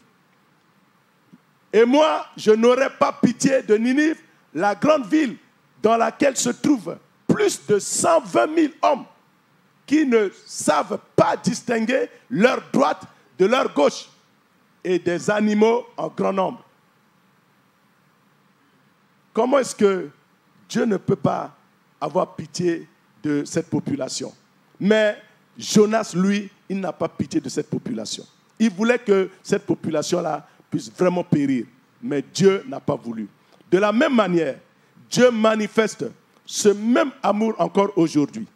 Et moi, je n'aurais pas pitié de Ninive, la grande ville dans laquelle se trouvent plus de 120 000 hommes qui ne savent pas distinguer leur droite de leur gauche et des animaux en grand nombre. Comment est-ce que Dieu ne peut pas avoir pitié de cette population. Mais Jonas, lui, il n'a pas pitié de cette population. Il voulait que cette population-là puisse vraiment périr. Mais Dieu n'a pas voulu. De la même manière, Dieu manifeste ce même amour encore aujourd'hui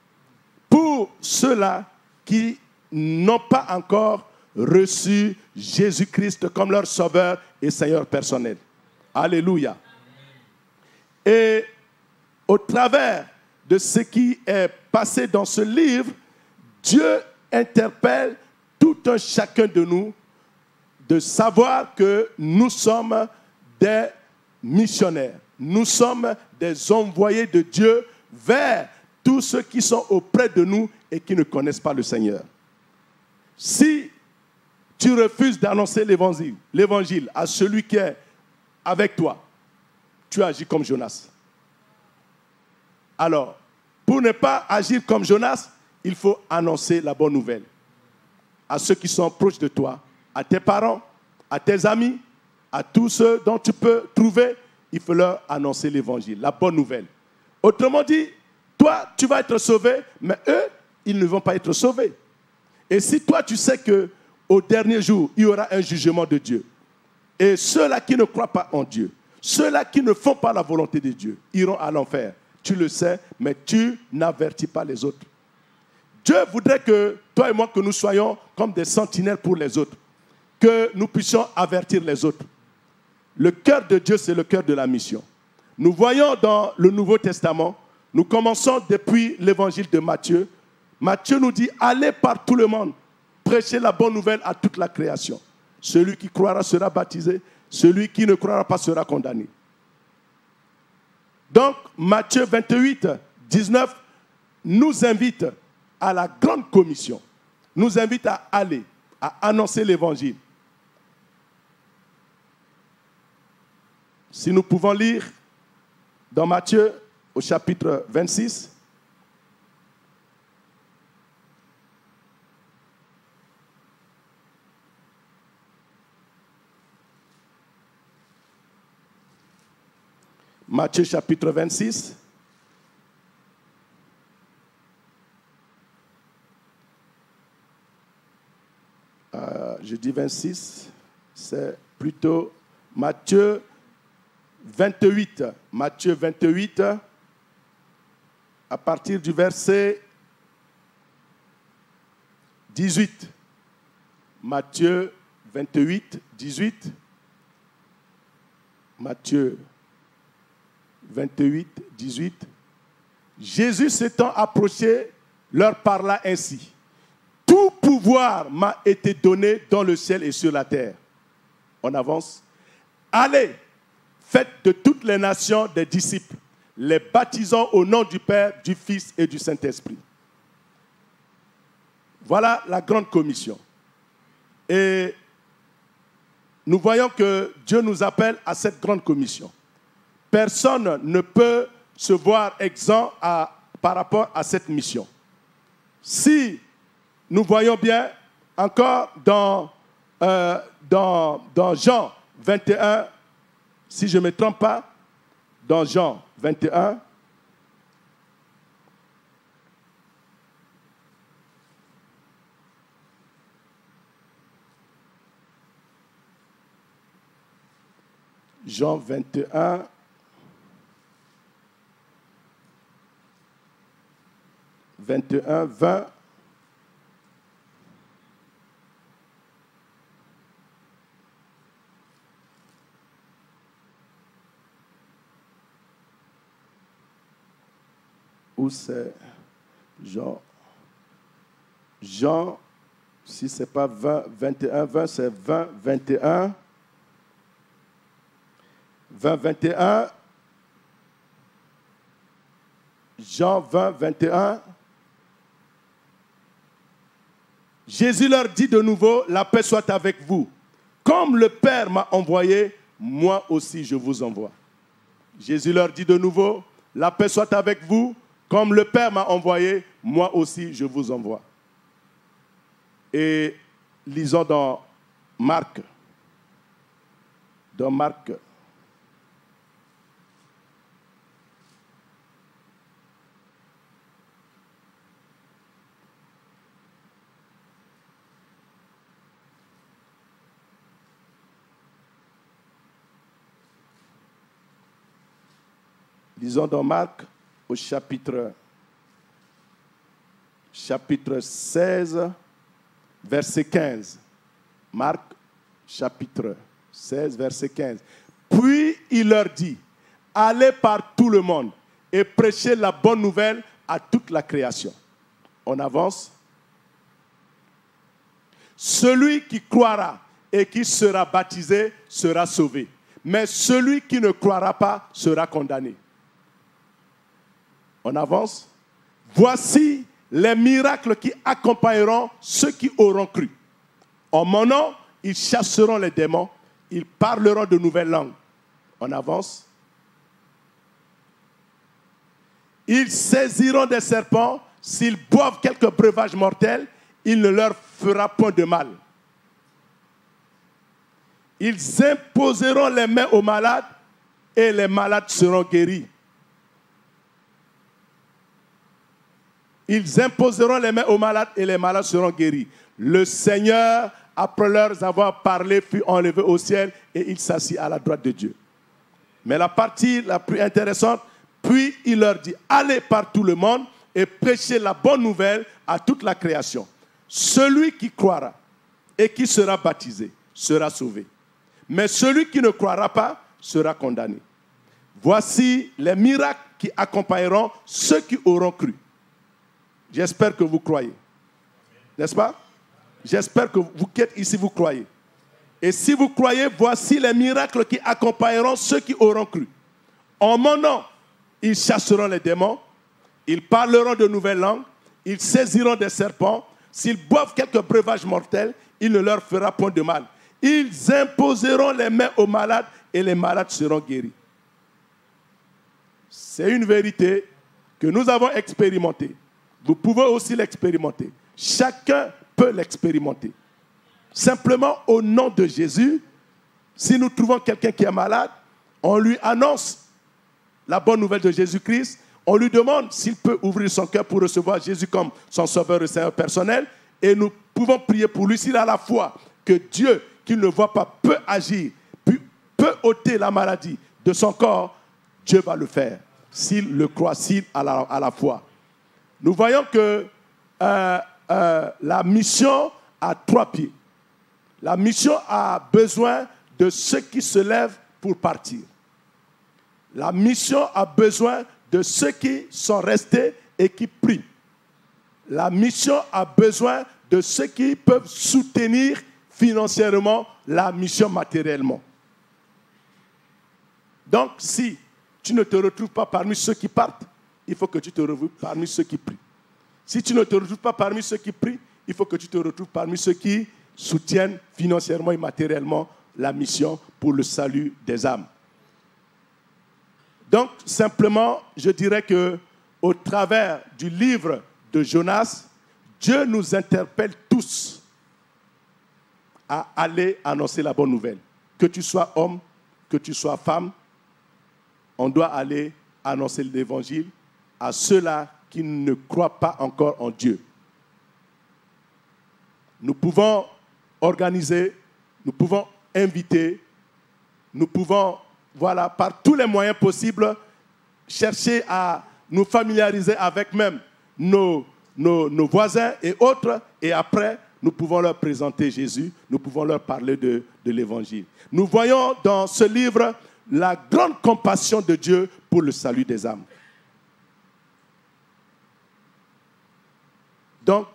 pour ceux-là qui n'ont pas encore reçu Jésus-Christ comme leur sauveur et Seigneur personnel. Alléluia. Et au travers de ce qui est passé dans ce livre, Dieu interpelle tout un chacun de nous de savoir que nous sommes des missionnaires. Nous sommes des envoyés de Dieu vers tous ceux qui sont auprès de nous et qui ne connaissent pas le Seigneur. Si tu refuses d'annoncer l'évangile à celui qui est avec toi, tu agis comme Jonas. Alors, pour ne pas agir comme Jonas, il faut annoncer la bonne nouvelle à ceux qui sont proches de toi, à tes parents, à tes amis, à tous ceux dont tu peux trouver. Il faut leur annoncer l'évangile, la bonne nouvelle. Autrement dit, toi, tu vas être sauvé, mais eux, ils ne vont pas être sauvés. Et si toi, tu sais qu'au dernier jour, il y aura un jugement de Dieu, et ceux-là qui ne croient pas en Dieu, ceux-là qui ne font pas la volonté de Dieu, iront à l'enfer. Tu le sais, mais tu n'avertis pas les autres. Dieu voudrait que toi et moi, que nous soyons comme des sentinelles pour les autres, que nous puissions avertir les autres. Le cœur de Dieu, c'est le cœur de la mission. Nous voyons dans le Nouveau Testament, nous commençons depuis l'évangile de Matthieu. Matthieu nous dit, allez par tout le monde, prêchez la bonne nouvelle à toute la création. Celui qui croira sera baptisé, celui qui ne croira pas sera condamné. Donc, Matthieu 28, 19 nous invite à la grande commission, nous invite à aller, à annoncer l'évangile. Si nous pouvons lire dans Matthieu au chapitre 26, Matthieu chapitre 26, je dis 26, c'est plutôt Matthieu 28. Matthieu 28, à partir du verset 18. Matthieu 28, 18. Matthieu 28, 18. Jésus s'étant approché, leur parla ainsi. Tout pouvoir m'a été donné dans le ciel et sur la terre. On avance. Allez, faites de toutes les nations des disciples, les baptisant au nom du Père, du Fils et du Saint-Esprit. Voilà la grande commission. Et nous voyons que Dieu nous appelle à cette grande commission. Personne ne peut se voir exempt par rapport à cette mission. Si nous voyons bien, encore dans Jean 21, si je ne me trompe pas, dans Jean 21, Jean 21, « 20. Où c'est Jean, si ce n'est pas 20, 21, 20, c'est 20, 21. 20, 21. Jean 20, 21. Jésus leur dit de nouveau, la paix soit avec vous. Comme le Père m'a envoyé, moi aussi je vous envoie. Jésus leur dit de nouveau, la paix soit avec vous. Comme le Père m'a envoyé, moi aussi je vous envoie. Et lisons dans Marc. Dans Marc. Lisons dans Marc au chapitre 16, verset 15. Marc, chapitre 16, verset 15. Puis il leur dit, allez par tout le monde et prêchez la bonne nouvelle à toute la création. On avance. Celui qui croira et qui sera baptisé sera sauvé. Mais celui qui ne croira pas sera condamné. On avance. Voici les miracles qui accompagneront ceux qui auront cru. En mon nom, ils chasseront les démons, ils parleront de nouvelles langues. On avance. Ils saisiront des serpents, s'ils boivent quelques breuvages mortels, il ne leur fera point de mal. Ils imposeront les mains aux malades et les malades seront guéris. Ils imposeront les mains aux malades et les malades seront guéris. Le Seigneur, après leur avoir parlé, fut enlevé au ciel et il s'assit à la droite de Dieu. Mais la partie la plus intéressante, puis il leur dit, allez par tout le monde et prêchez la bonne nouvelle à toute la création. Celui qui croira et qui sera baptisé sera sauvé. Mais celui qui ne croira pas sera condamné. Voici les miracles qui accompagneront ceux qui auront cru. J'espère que vous croyez. N'est-ce pas? J'espère que vous qui êtes ici, vous croyez. Et si vous croyez, voici les miracles qui accompagneront ceux qui auront cru. En mon nom, ils chasseront les démons, ils parleront de nouvelles langues, ils saisiront des serpents, s'ils boivent quelques breuvages mortels, il ne leur fera point de mal. Ils imposeront les mains aux malades et les malades seront guéris. C'est une vérité que nous avons expérimentée. Vous pouvez aussi l'expérimenter. Chacun peut l'expérimenter. Simplement, au nom de Jésus, si nous trouvons quelqu'un qui est malade, on lui annonce la bonne nouvelle de Jésus-Christ. On lui demande s'il peut ouvrir son cœur pour recevoir Jésus comme son sauveur et Seigneur personnel. Et nous pouvons prier pour lui. S'il a la foi que Dieu, qu'il ne voit pas, peut agir, peut ôter la maladie de son corps, Dieu va le faire. S'il le croit, s'il a la foi. Nous voyons que la mission a 3 pieds. La mission a besoin de ceux qui se lèvent pour partir. La mission a besoin de ceux qui sont restés et qui prient. La mission a besoin de ceux qui peuvent soutenir financièrement la mission matériellement. Donc, si tu ne te retrouves pas parmi ceux qui partent, il faut que tu te retrouves parmi ceux qui prient. Si tu ne te retrouves pas parmi ceux qui prient, il faut que tu te retrouves parmi ceux qui soutiennent financièrement et matériellement la mission pour le salut des âmes. Donc, simplement, je dirais que au travers du livre de Jonas, Dieu nous interpelle tous à aller annoncer la bonne nouvelle. Que tu sois homme, que tu sois femme, on doit aller annoncer l'évangile à ceux-là qui ne croient pas encore en Dieu. Nous pouvons organiser, nous pouvons inviter, nous pouvons, voilà, par tous les moyens possibles, chercher à nous familiariser avec même nos voisins et autres, et après, nous pouvons leur présenter Jésus, nous pouvons leur parler de l'évangile. Nous voyons dans ce livre la grande compassion de Dieu pour le salut des âmes. Donc,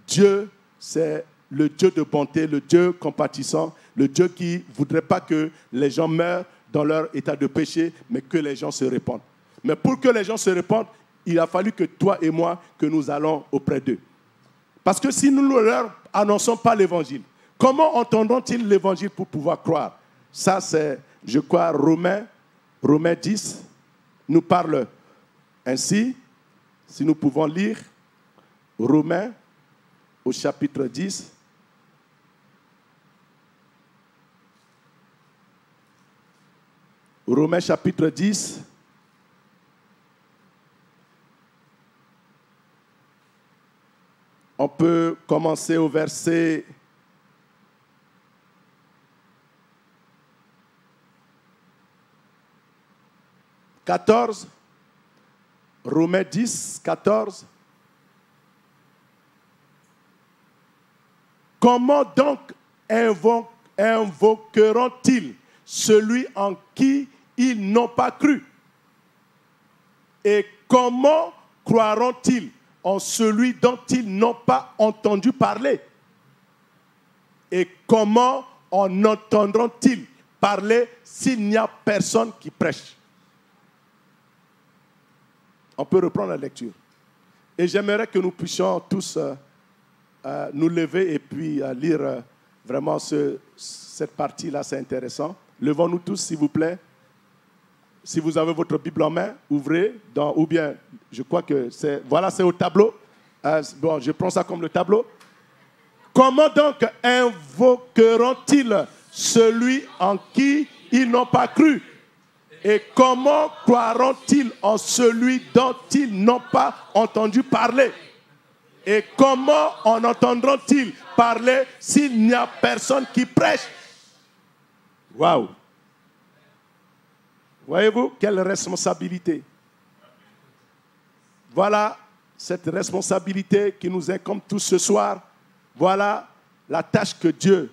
Dieu, c'est le Dieu de bonté, le Dieu compatissant, le Dieu qui ne voudrait pas que les gens meurent dans leur état de péché, mais que les gens se répandent. Mais pour que les gens se répandent, il a fallu que toi et moi, que nous allons auprès d'eux. Parce que si nous ne leur annonçons pas l'évangile, comment entendront-ils l'évangile pour pouvoir croire? Ça, c'est, je crois, Romains 10 nous parle ainsi. Si nous pouvons lire Romains au chapitre 10. Romains chapitre 10. On peut commencer au verset 14. Romains 10, 14. Comment donc invoqueront-ils celui en qui ils n'ont pas cru? Et comment croiront-ils en celui dont ils n'ont pas entendu parler? Et comment en entendront-ils parler s'il n'y a personne qui prêche? On peut reprendre la lecture. Et j'aimerais que nous puissions tous nous lever et puis lire vraiment cette partie-là, c'est intéressant. Levons-nous tous, s'il vous plaît. Si vous avez votre Bible en main, ouvrez, ou bien, je crois que c'est au tableau. Bon, je prends ça comme le tableau. Comment donc invoqueront-ils celui en qui ils n'ont pas cru? Et comment croiront-ils en celui dont ils n'ont pas entendu parler? Et comment en entendront-ils parler s'il n'y a personne qui prêche? Waouh! Voyez-vous, quelle responsabilité. Voilà cette responsabilité qui nous incombe tous ce soir. Voilà la tâche que Dieu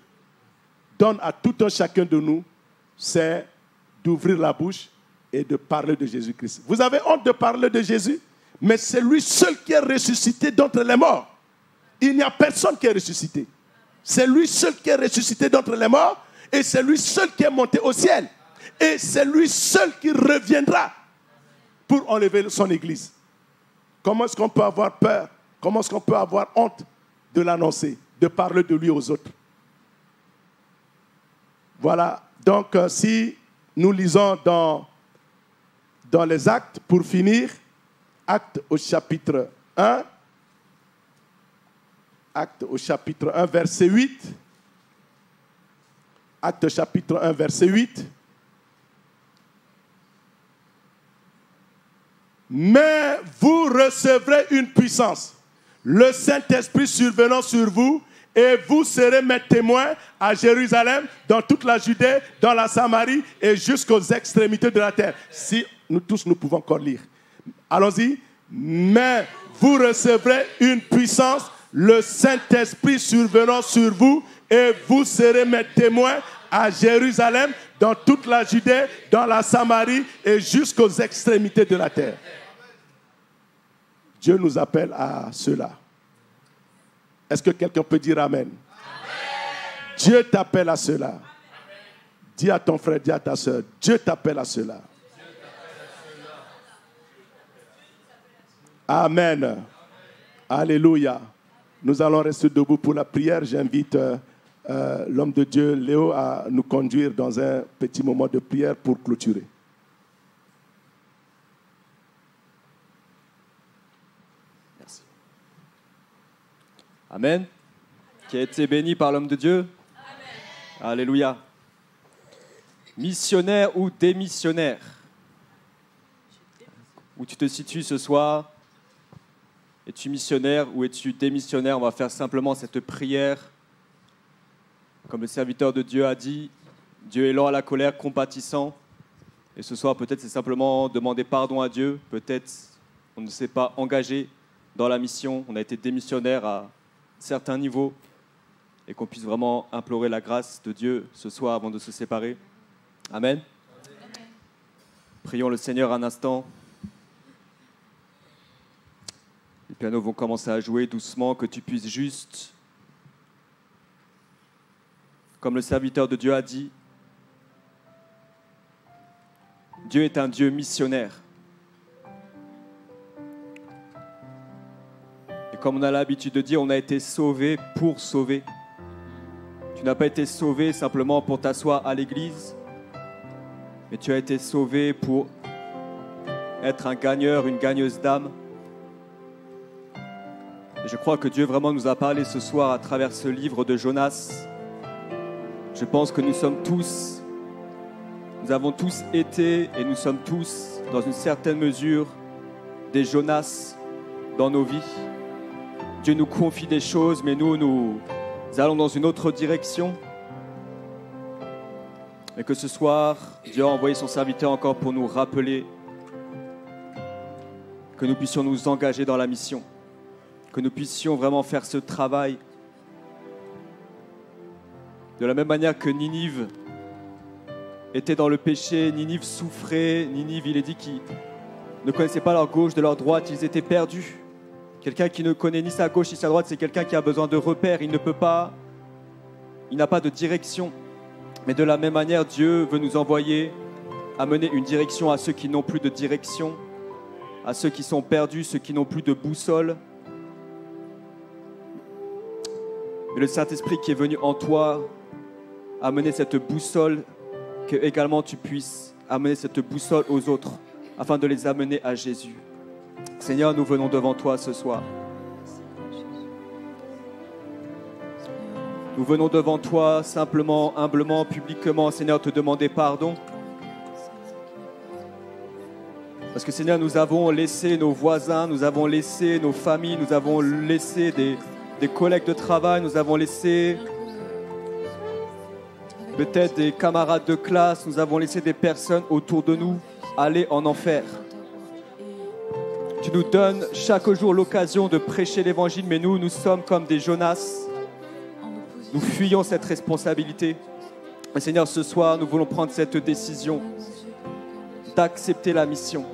donne à tout un chacun de nous, c'est d'ouvrir la bouche et de parler de Jésus-Christ. Vous avez honte de parler de Jésus, mais c'est lui seul qui est ressuscité d'entre les morts. Il n'y a personne qui est ressuscité. C'est lui seul qui est ressuscité d'entre les morts et c'est lui seul qui est monté au ciel. Et c'est lui seul qui reviendra pour enlever son église. Comment est-ce qu'on peut avoir peur? Comment est-ce qu'on peut avoir honte de l'annoncer, de parler de lui aux autres? Voilà. Donc, si nous lisons dans les Actes, pour finir, Actes au chapitre 1, Actes au chapitre 1, verset 8. Actes chapitre 1, verset 8. Mais vous recevrez une puissance, le Saint-Esprit survenant sur vous, et vous serez mes témoins à Jérusalem, dans toute la Judée, dans la Samarie et jusqu'aux extrémités de la terre. Si nous tous, nous pouvons encore lire. Allons-y. Mais vous recevrez une puissance, le Saint-Esprit survenant sur vous, et vous serez mes témoins à Jérusalem, dans toute la Judée, dans la Samarie et jusqu'aux extrémités de la terre. Dieu nous appelle à cela. Est-ce que quelqu'un peut dire Amen? Amen. Dieu t'appelle à cela. Amen. Dis à ton frère, dis à ta soeur, Dieu t'appelle à cela. Amen. Amen. Alléluia. Nous allons rester debout pour la prière. J'invite l'homme de Dieu, Léo, à nous conduire dans un petit moment de prière pour clôturer. Merci. Amen. Qui a été béni par l'homme de Dieu. Amen. Alléluia. Missionnaire ou démissionnaire? Où tu te situes ce soir? Es-tu missionnaire ou es-tu démissionnaire? On va faire simplement cette prière. Comme le serviteur de Dieu a dit, Dieu est lent à la colère, compatissant. Et ce soir, peut-être c'est simplement demander pardon à Dieu. Peut-être on ne s'est pas engagé dans la mission. On a été démissionnaire à certains niveaux. Et qu'on puisse vraiment implorer la grâce de Dieu ce soir avant de se séparer. Amen. Amen. Prions le Seigneur un instant. Les pianos vont commencer à jouer doucement, que tu puisses juste, comme le serviteur de Dieu a dit, Dieu est un Dieu missionnaire. Et comme on a l'habitude de dire, on a été sauvé pour sauver. Tu n'as pas été sauvé simplement pour t'asseoir à l'église, mais tu as été sauvé pour être un gagneur, une gagneuse d'âme. Et je crois que Dieu vraiment nous a parlé ce soir à travers ce livre de Jonas. Je pense que nous avons tous été et nous sommes tous, dans une certaine mesure, des Jonas dans nos vies. Dieu nous confie des choses, mais nous allons dans une autre direction. Et que ce soir, Dieu a envoyé son serviteur encore pour nous rappeler que nous puissions nous engager dans la mission, que nous puissions vraiment faire ce travail. De la même manière que Ninive était dans le péché, Ninive souffrait, Ninive, il est dit qu'ils ne connaissaient pas leur gauche de leur droite, ils étaient perdus. Quelqu'un qui ne connaît ni sa gauche ni sa droite, c'est quelqu'un qui a besoin de repères, il n'a pas de direction. Mais de la même manière, Dieu veut nous envoyer à mener une direction à ceux qui n'ont plus de direction, à ceux qui sont perdus, ceux qui n'ont plus de boussole. Et le Saint-Esprit qui est venu en toi amener cette boussole, que également tu puisses amener cette boussole aux autres, afin de les amener à Jésus. Seigneur, nous venons devant toi ce soir. Nous venons devant toi simplement, humblement, publiquement, Seigneur, te demander pardon. Parce que Seigneur, nous avons laissé nos voisins, nous avons laissé nos familles, nous avons laissé des collègues de travail, nous avons laissé peut-être des camarades de classe, nous avons laissé des personnes autour de nous aller en enfer. Tu nous donnes chaque jour l'occasion de prêcher l'évangile, mais nous sommes comme des Jonas. Nous fuyons cette responsabilité. Mais Seigneur, ce soir, nous voulons prendre cette décision d'accepter la mission.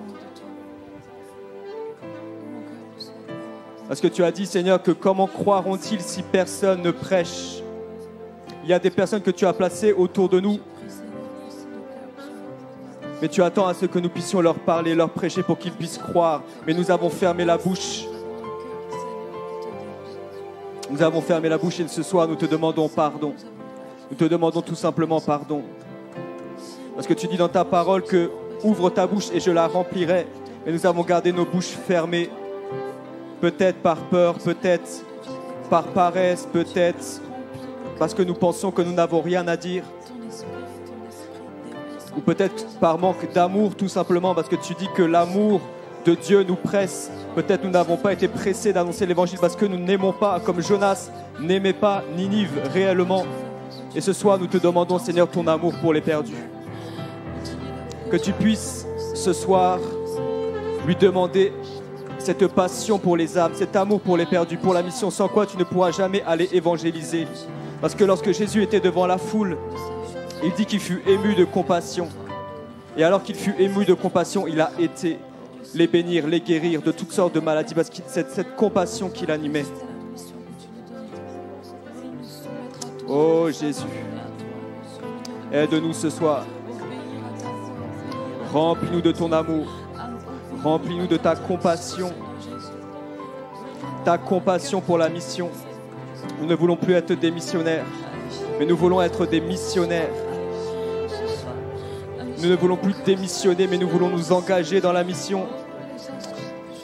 Parce que tu as dit, Seigneur, que comment croiront-ils si personne ne prêche? Il y a des personnes que tu as placées autour de nous. Mais tu attends à ce que nous puissions leur parler, leur prêcher pour qu'ils puissent croire. Mais nous avons fermé la bouche. Nous avons fermé la bouche et ce soir, nous te demandons pardon. Nous te demandons tout simplement pardon. Parce que tu dis dans ta parole que ouvre ta bouche et je la remplirai. Mais nous avons gardé nos bouches fermées. Peut-être par peur, peut-être par paresse, peut-être parce que nous pensons que nous n'avons rien à dire. Ou peut-être par manque d'amour, tout simplement, parce que tu dis que l'amour de Dieu nous presse. Peut-être nous n'avons pas été pressés d'annoncer l'évangile parce que nous n'aimons pas, comme Jonas n'aimait pas Ninive réellement. Et ce soir, nous te demandons, Seigneur, ton amour pour les perdus. Que tu puisses, ce soir, lui demander cette passion pour les âmes, cet amour pour les perdus, pour la mission, sans quoi tu ne pourras jamais aller évangéliser. Parce que lorsque Jésus était devant la foule, il dit qu'il fut ému de compassion. Et alors qu'il fut ému de compassion, il a été les bénir, les guérir de toutes sortes de maladies, parce que c'est cette compassion qui l'animait. Oh Jésus, aide-nous ce soir. Remplis-nous de ton amour. Remplis-nous de ta compassion pour la mission. Nous ne voulons plus être des missionnaires, mais nous voulons être des missionnaires. Nous ne voulons plus démissionner, mais nous voulons nous engager dans la mission.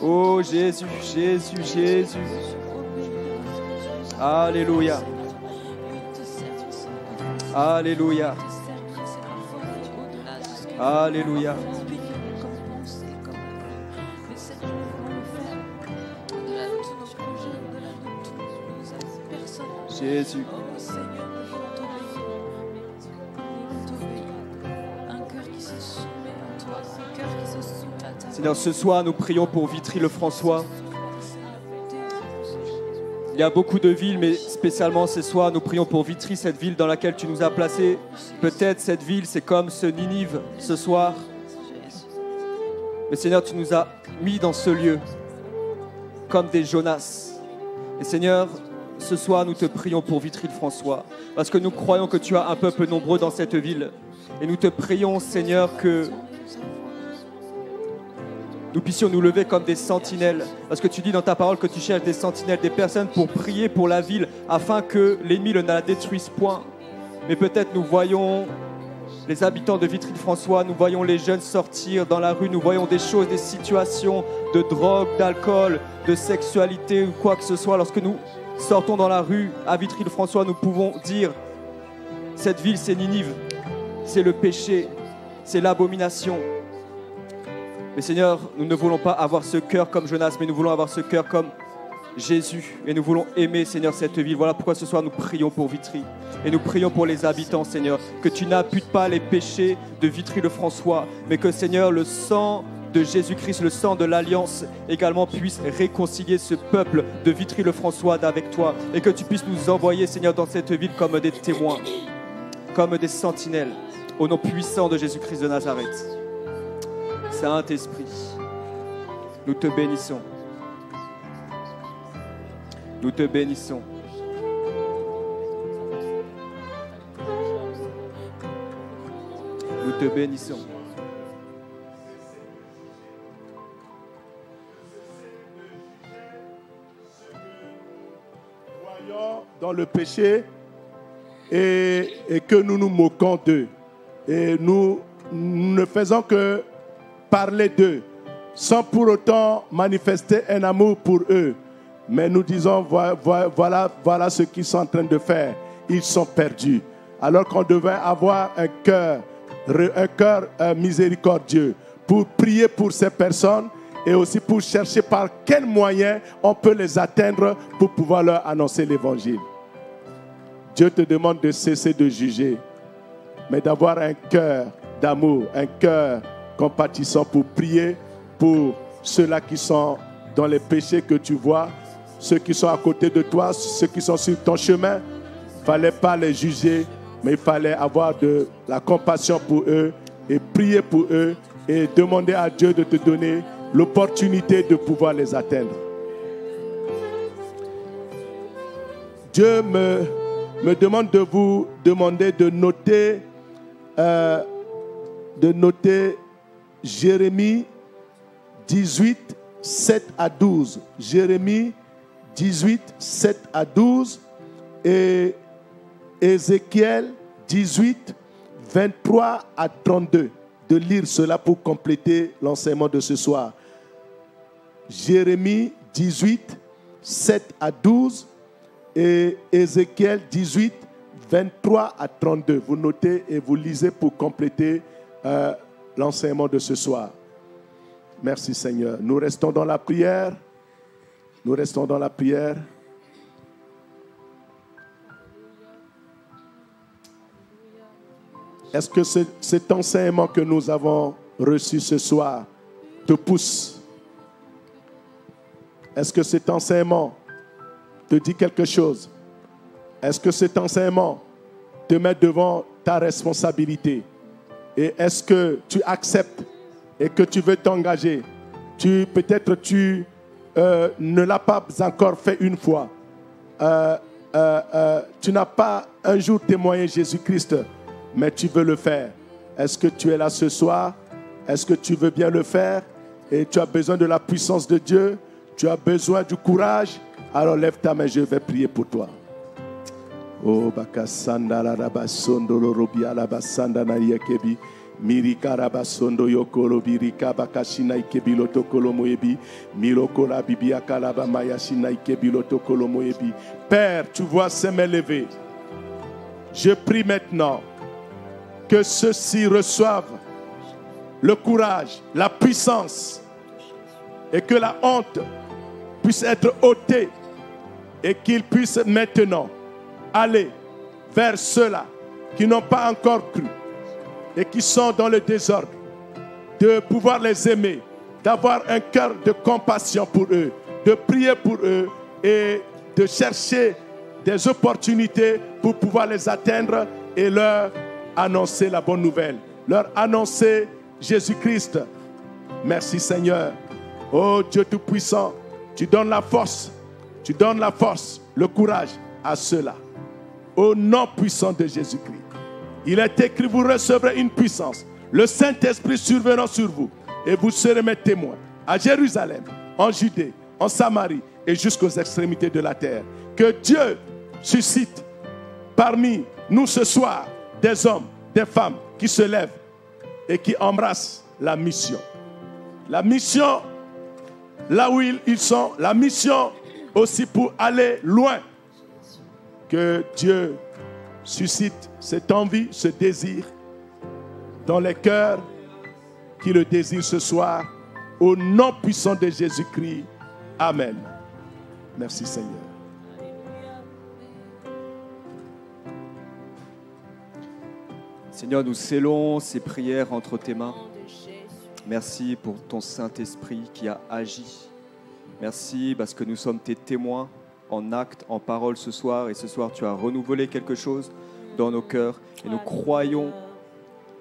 Oh Jésus, Jésus, Jésus. Alléluia. Alléluia. Alléluia. Jésus. Seigneur, ce soir, nous prions pour Vitry-le-François. Il y a beaucoup de villes, mais spécialement ce soir, nous prions pour Vitry, cette ville dans laquelle tu nous as placés. Peut-être cette ville, c'est comme ce Ninive ce soir. Mais Seigneur, tu nous as mis dans ce lieu comme des Jonas. Et Seigneur, ce soir, nous te prions pour Vitry-le-François, parce que nous croyons que tu as un peuple nombreux dans cette ville. Et nous te prions, Seigneur, que nous puissions nous lever comme des sentinelles, parce que tu dis dans ta parole que tu cherches des sentinelles, des personnes pour prier pour la ville, afin que l'ennemi ne la détruise point. Mais peut-être nous voyons les habitants de Vitry-le-François, nous voyons les jeunes sortir dans la rue, nous voyons des choses, des situations de drogue, d'alcool, de sexualité ou quoi que ce soit. Lorsque nous sortons dans la rue à Vitry-le-François, nous pouvons dire cette ville c'est Ninive, c'est le péché, c'est l'abomination. Mais Seigneur, nous ne voulons pas avoir ce cœur comme Jonas, mais nous voulons avoir ce cœur comme Jésus. Et nous voulons aimer, Seigneur, cette ville. Voilà pourquoi ce soir nous prions pour Vitry. Et nous prions pour les habitants, Seigneur. Que tu n'imputes pas les péchés de Vitry-le-François, mais que, Seigneur, le sang de Jésus-Christ, le sang de l'Alliance également puisse réconcilier ce peuple de Vitry-le-François avec toi et que tu puisses nous envoyer, Seigneur, dans cette ville comme des témoins, comme des sentinelles, au nom puissant de Jésus-Christ de Nazareth. Saint-Esprit, nous te bénissons. Nous te bénissons. Nous te bénissons. Voyons dans le péché et que nous nous moquons d'eux. Et nous ne faisons que parler d'eux, sans pour autant manifester un amour pour eux. Mais nous disons, voilà ce qu'ils sont en train de faire. Ils sont perdus. Alors qu'on devait avoir un cœur miséricordieux pour prier pour ces personnes et aussi pour chercher par quels moyens on peut les atteindre pour pouvoir leur annoncer l'évangile. Dieu te demande de cesser de juger, mais d'avoir un cœur d'amour, un cœur compatissant pour prier pour ceux-là qui sont dans les péchés que tu vois, ceux qui sont à côté de toi, ceux qui sont sur ton chemin. Il ne fallait pas les juger, mais il fallait avoir de la compassion pour eux et prier pour eux et demander à Dieu de te donner l'opportunité de pouvoir les atteindre. Dieu me demande de vous demander de noter Jérémie 18, 7 à 12. Jérémie 18, 7 à 12 et Ézéchiel 18, 23 à 32. De lire cela pour compléter l'enseignement de ce soir. Jérémie 18, 7 à 12 et Ézéchiel 18, 23 à 32. Vous notez et vous lisez pour compléter l'enseignement de ce soir. Merci Seigneur. Nous restons dans la prière. Nous restons dans la prière. Est-ce que cet enseignement que nous avons reçu ce soir te pousse? Est-ce que cet enseignement te dit quelque chose? Est-ce que cet enseignement te met devant ta responsabilité? Et est-ce que tu acceptes et que tu veux t'engager? Peut-être tu ne l'as pas encore fait une fois. Tu n'as pas un jour témoigné Jésus-Christ, mais tu veux le faire. Est-ce que tu es là ce soir? Est-ce que tu veux bien le faire? Et tu as besoin de la puissance de Dieu? Tu as besoin du courage? Alors lève ta main, je vais prier pour toi. Oh, bakasanda la rabasondo lorobia la basanda na yekebi. Mirika rabasondo yokolo birika bakashina ikebi lotokolo moebi. Miloko la bibia kalaba mayashina ikebi lotokolo moebi. Père, tu vois ces mains levées. Je prie maintenant que ceux-ci reçoivent le courage, la puissance et que la honte puisse être ôtée et qu'ils puissent maintenant aller vers ceux-là qui n'ont pas encore cru et qui sont dans le désordre, de pouvoir les aimer, d'avoir un cœur de compassion pour eux, de prier pour eux et de chercher des opportunités pour pouvoir les atteindre et leur annoncer la bonne nouvelle, leur annoncer Jésus-Christ. Merci Seigneur. Oh Dieu Tout-Puissant, tu donnes la force, le courage à ceux-là. Au nom puissant de Jésus-Christ. Il est écrit, vous recevrez une puissance. Le Saint-Esprit survenant sur vous et vous serez mes témoins à Jérusalem, en Judée, en Samarie et jusqu'aux extrémités de la terre. Que Dieu suscite parmi nous ce soir des hommes, des femmes qui se lèvent et qui embrassent la mission. La mission, là où ils sont, la mission aussi pour aller loin. Que Dieu suscite cette envie, ce désir dans les cœurs qui le désirent ce soir. Au nom puissant de Jésus-Christ. Amen. Merci Seigneur. Seigneur, nous scellons ces prières entre tes mains. Merci pour ton Saint-Esprit qui a agi. Merci parce que nous sommes tes témoins en actes, en paroles ce soir. Et ce soir, tu as renouvelé quelque chose dans nos cœurs. Et nous croyons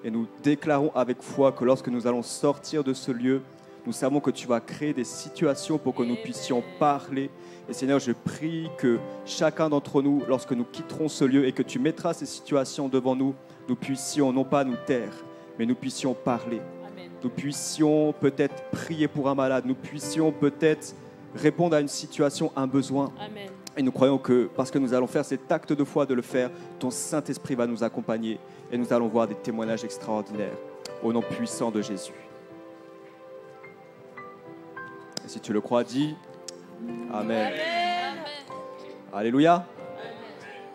et nous déclarons avec foi que lorsque nous allons sortir de ce lieu, nous savons que tu vas créer des situations pour que nous puissions parler. Et Seigneur, je prie que chacun d'entre nous, lorsque nous quitterons ce lieu et que tu mettras ces situations devant nous, nous puissions non pas nous taire, mais nous puissions parler. Amen. Nous puissions peut-être prier pour un malade, nous puissions peut-être répondre à une situation, un besoin. Amen. Et nous croyons que parce que nous allons faire cet acte de foi de le faire, ton Saint-Esprit va nous accompagner et nous allons voir des témoignages extraordinaires au nom puissant de Jésus. Et si tu le crois, dis Amen. Alléluia.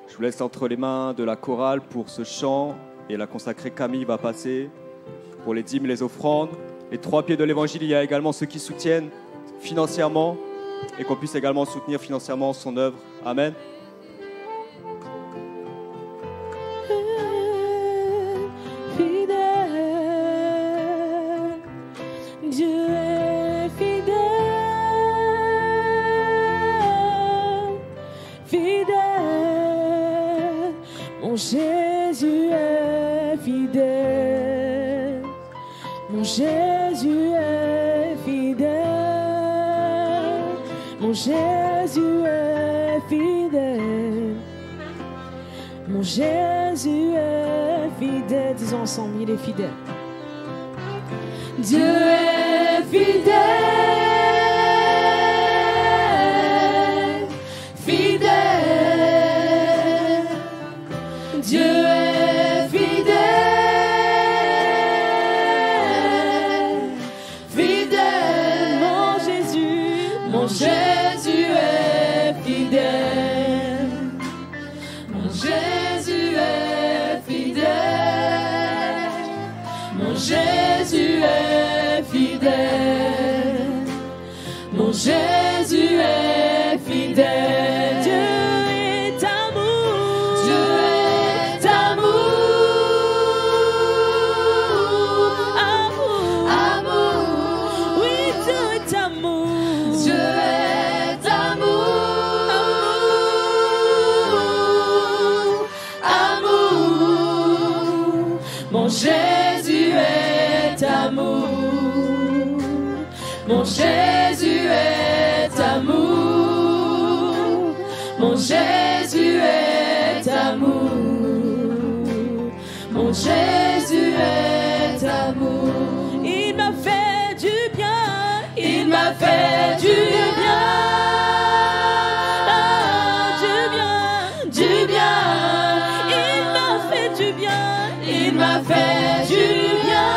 Je vous laisse entre les mains de la chorale pour ce chant et la consacrée Camille va passer pour les dîmes, les offrandes. Les 3 pieds de l'évangile, il y a également ceux qui soutiennent financièrement et qu'on puisse également soutenir financièrement son œuvre. Amen. Fidèle, Dieu est fidèle, fidèle, mon Jésus est fidèle, mon Jésus est fidèle. Mon Jésus est fidèle. Mon Jésus est fidèle. Disons ensemble, il est fidèle. Dieu est fidèle. Fidèle. Dieu est fidèle. Fidèle. Mon Jésus. Mon Jésus est fidèle. Mon Jésus est fidèle. Mon Jésus est fidèle. Mon Jésus est fidèle. Dieu est amour. Dieu est amour. Amour. Amour. Oui, Dieu est amour. Dieu est amour. Amour. Mon Jésus est amour. Mon Jésus est amour. Mon Jésus est amour. Mon Jésus est amour. Il m'a fait du bien. Il m'a fait du bien. Ah, du bien, du bien. Il m'a fait du bien. Il m'a fait du bien.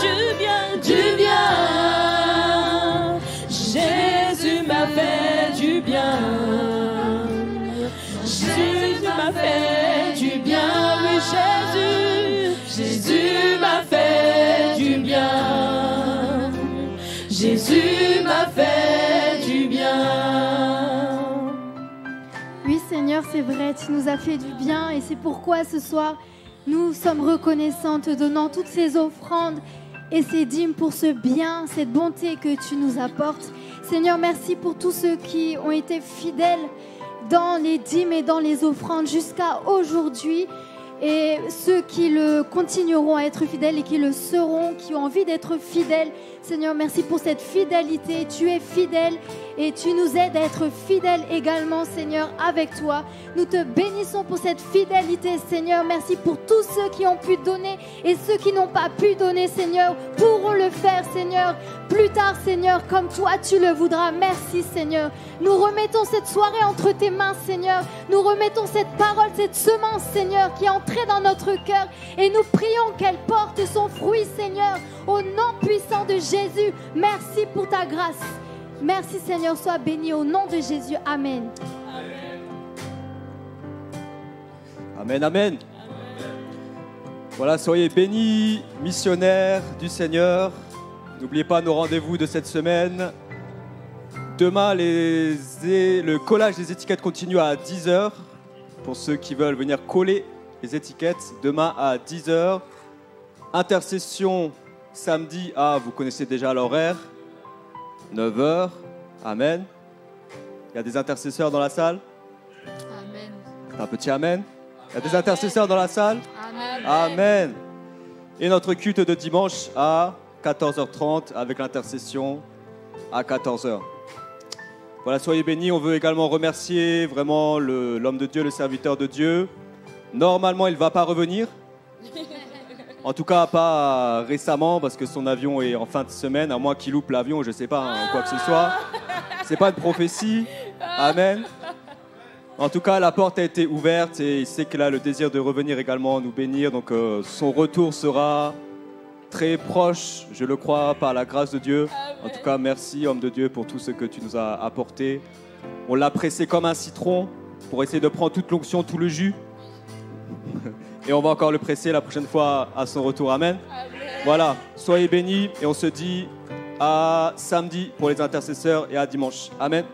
Du bien, du bien. Jésus m'a fait du bien. Jésus m'a fait du bien. Oui, Jésus. Jésus m'a fait du bien. Jésus m'a fait du bien. Oui Seigneur, c'est vrai, tu nous as fait du bien et c'est pourquoi ce soir, nous sommes reconnaissants te donnant toutes ces offrandes et ces dîmes pour ce bien, cette bonté que tu nous apportes. Seigneur, merci pour tous ceux qui ont été fidèles dans les dîmes et dans les offrandes jusqu'à aujourd'hui. Et ceux qui le continueront à être fidèles et qui le seront, qui ont envie d'être fidèles. Seigneur, merci pour cette fidélité. Tu es fidèle et tu nous aides à être fidèles également, Seigneur, avec toi. Nous te bénissons pour cette fidélité, Seigneur. Merci pour tous ceux qui ont pu donner et ceux qui n'ont pas pu donner, Seigneur, pourront le faire, Seigneur. Plus tard, Seigneur, comme toi tu le voudras. Merci, Seigneur. Nous remettons cette soirée entre tes mains, Seigneur. Nous remettons cette parole, cette semence, Seigneur, qui est entrée dans notre cœur. Et nous prions qu'elle porte son fruit, Seigneur, au nom puissant de Jésus. Merci pour ta grâce. Merci, Seigneur. Sois béni au nom de Jésus. Amen. Amen, amen. Voilà, soyez bénis, missionnaires du Seigneur. N'oubliez pas nos rendez-vous de cette semaine. Demain, le collage des étiquettes continue à 10h. Pour ceux qui veulent venir coller les étiquettes, demain à 10h. Intercession samedi vous connaissez déjà l'horaire, 9h. Amen. Il y a des intercesseurs dans la salle? Amen. Un petit amen. Il y a des intercesseurs dans la salle? Amen. Amen. Et notre culte de dimanche à 14h30 avec l'intercession à 14h. Voilà, soyez bénis. On veut également remercier vraiment l'homme de Dieu, le serviteur de Dieu. Normalement, il ne va pas revenir. En tout cas, pas récemment, parce que son avion est en fin de semaine, à moins qu'il loupe l'avion, je ne sais pas, quoi que ce soit. Ce n'est pas une prophétie. Amen. En tout cas, la porte a été ouverte et il sait qu'il a le désir de revenir également nous bénir. Donc, son retour sera très proche, je le crois, par la grâce de Dieu. En tout cas, merci, homme de Dieu, pour tout ce que tu nous as apporté. On l'a pressé comme un citron pour essayer de prendre toute l'onction, tout le jus. Et on va encore le presser la prochaine fois à son retour. Amen. Voilà, soyez bénis et on se dit à samedi pour les intercesseurs et à dimanche. Amen.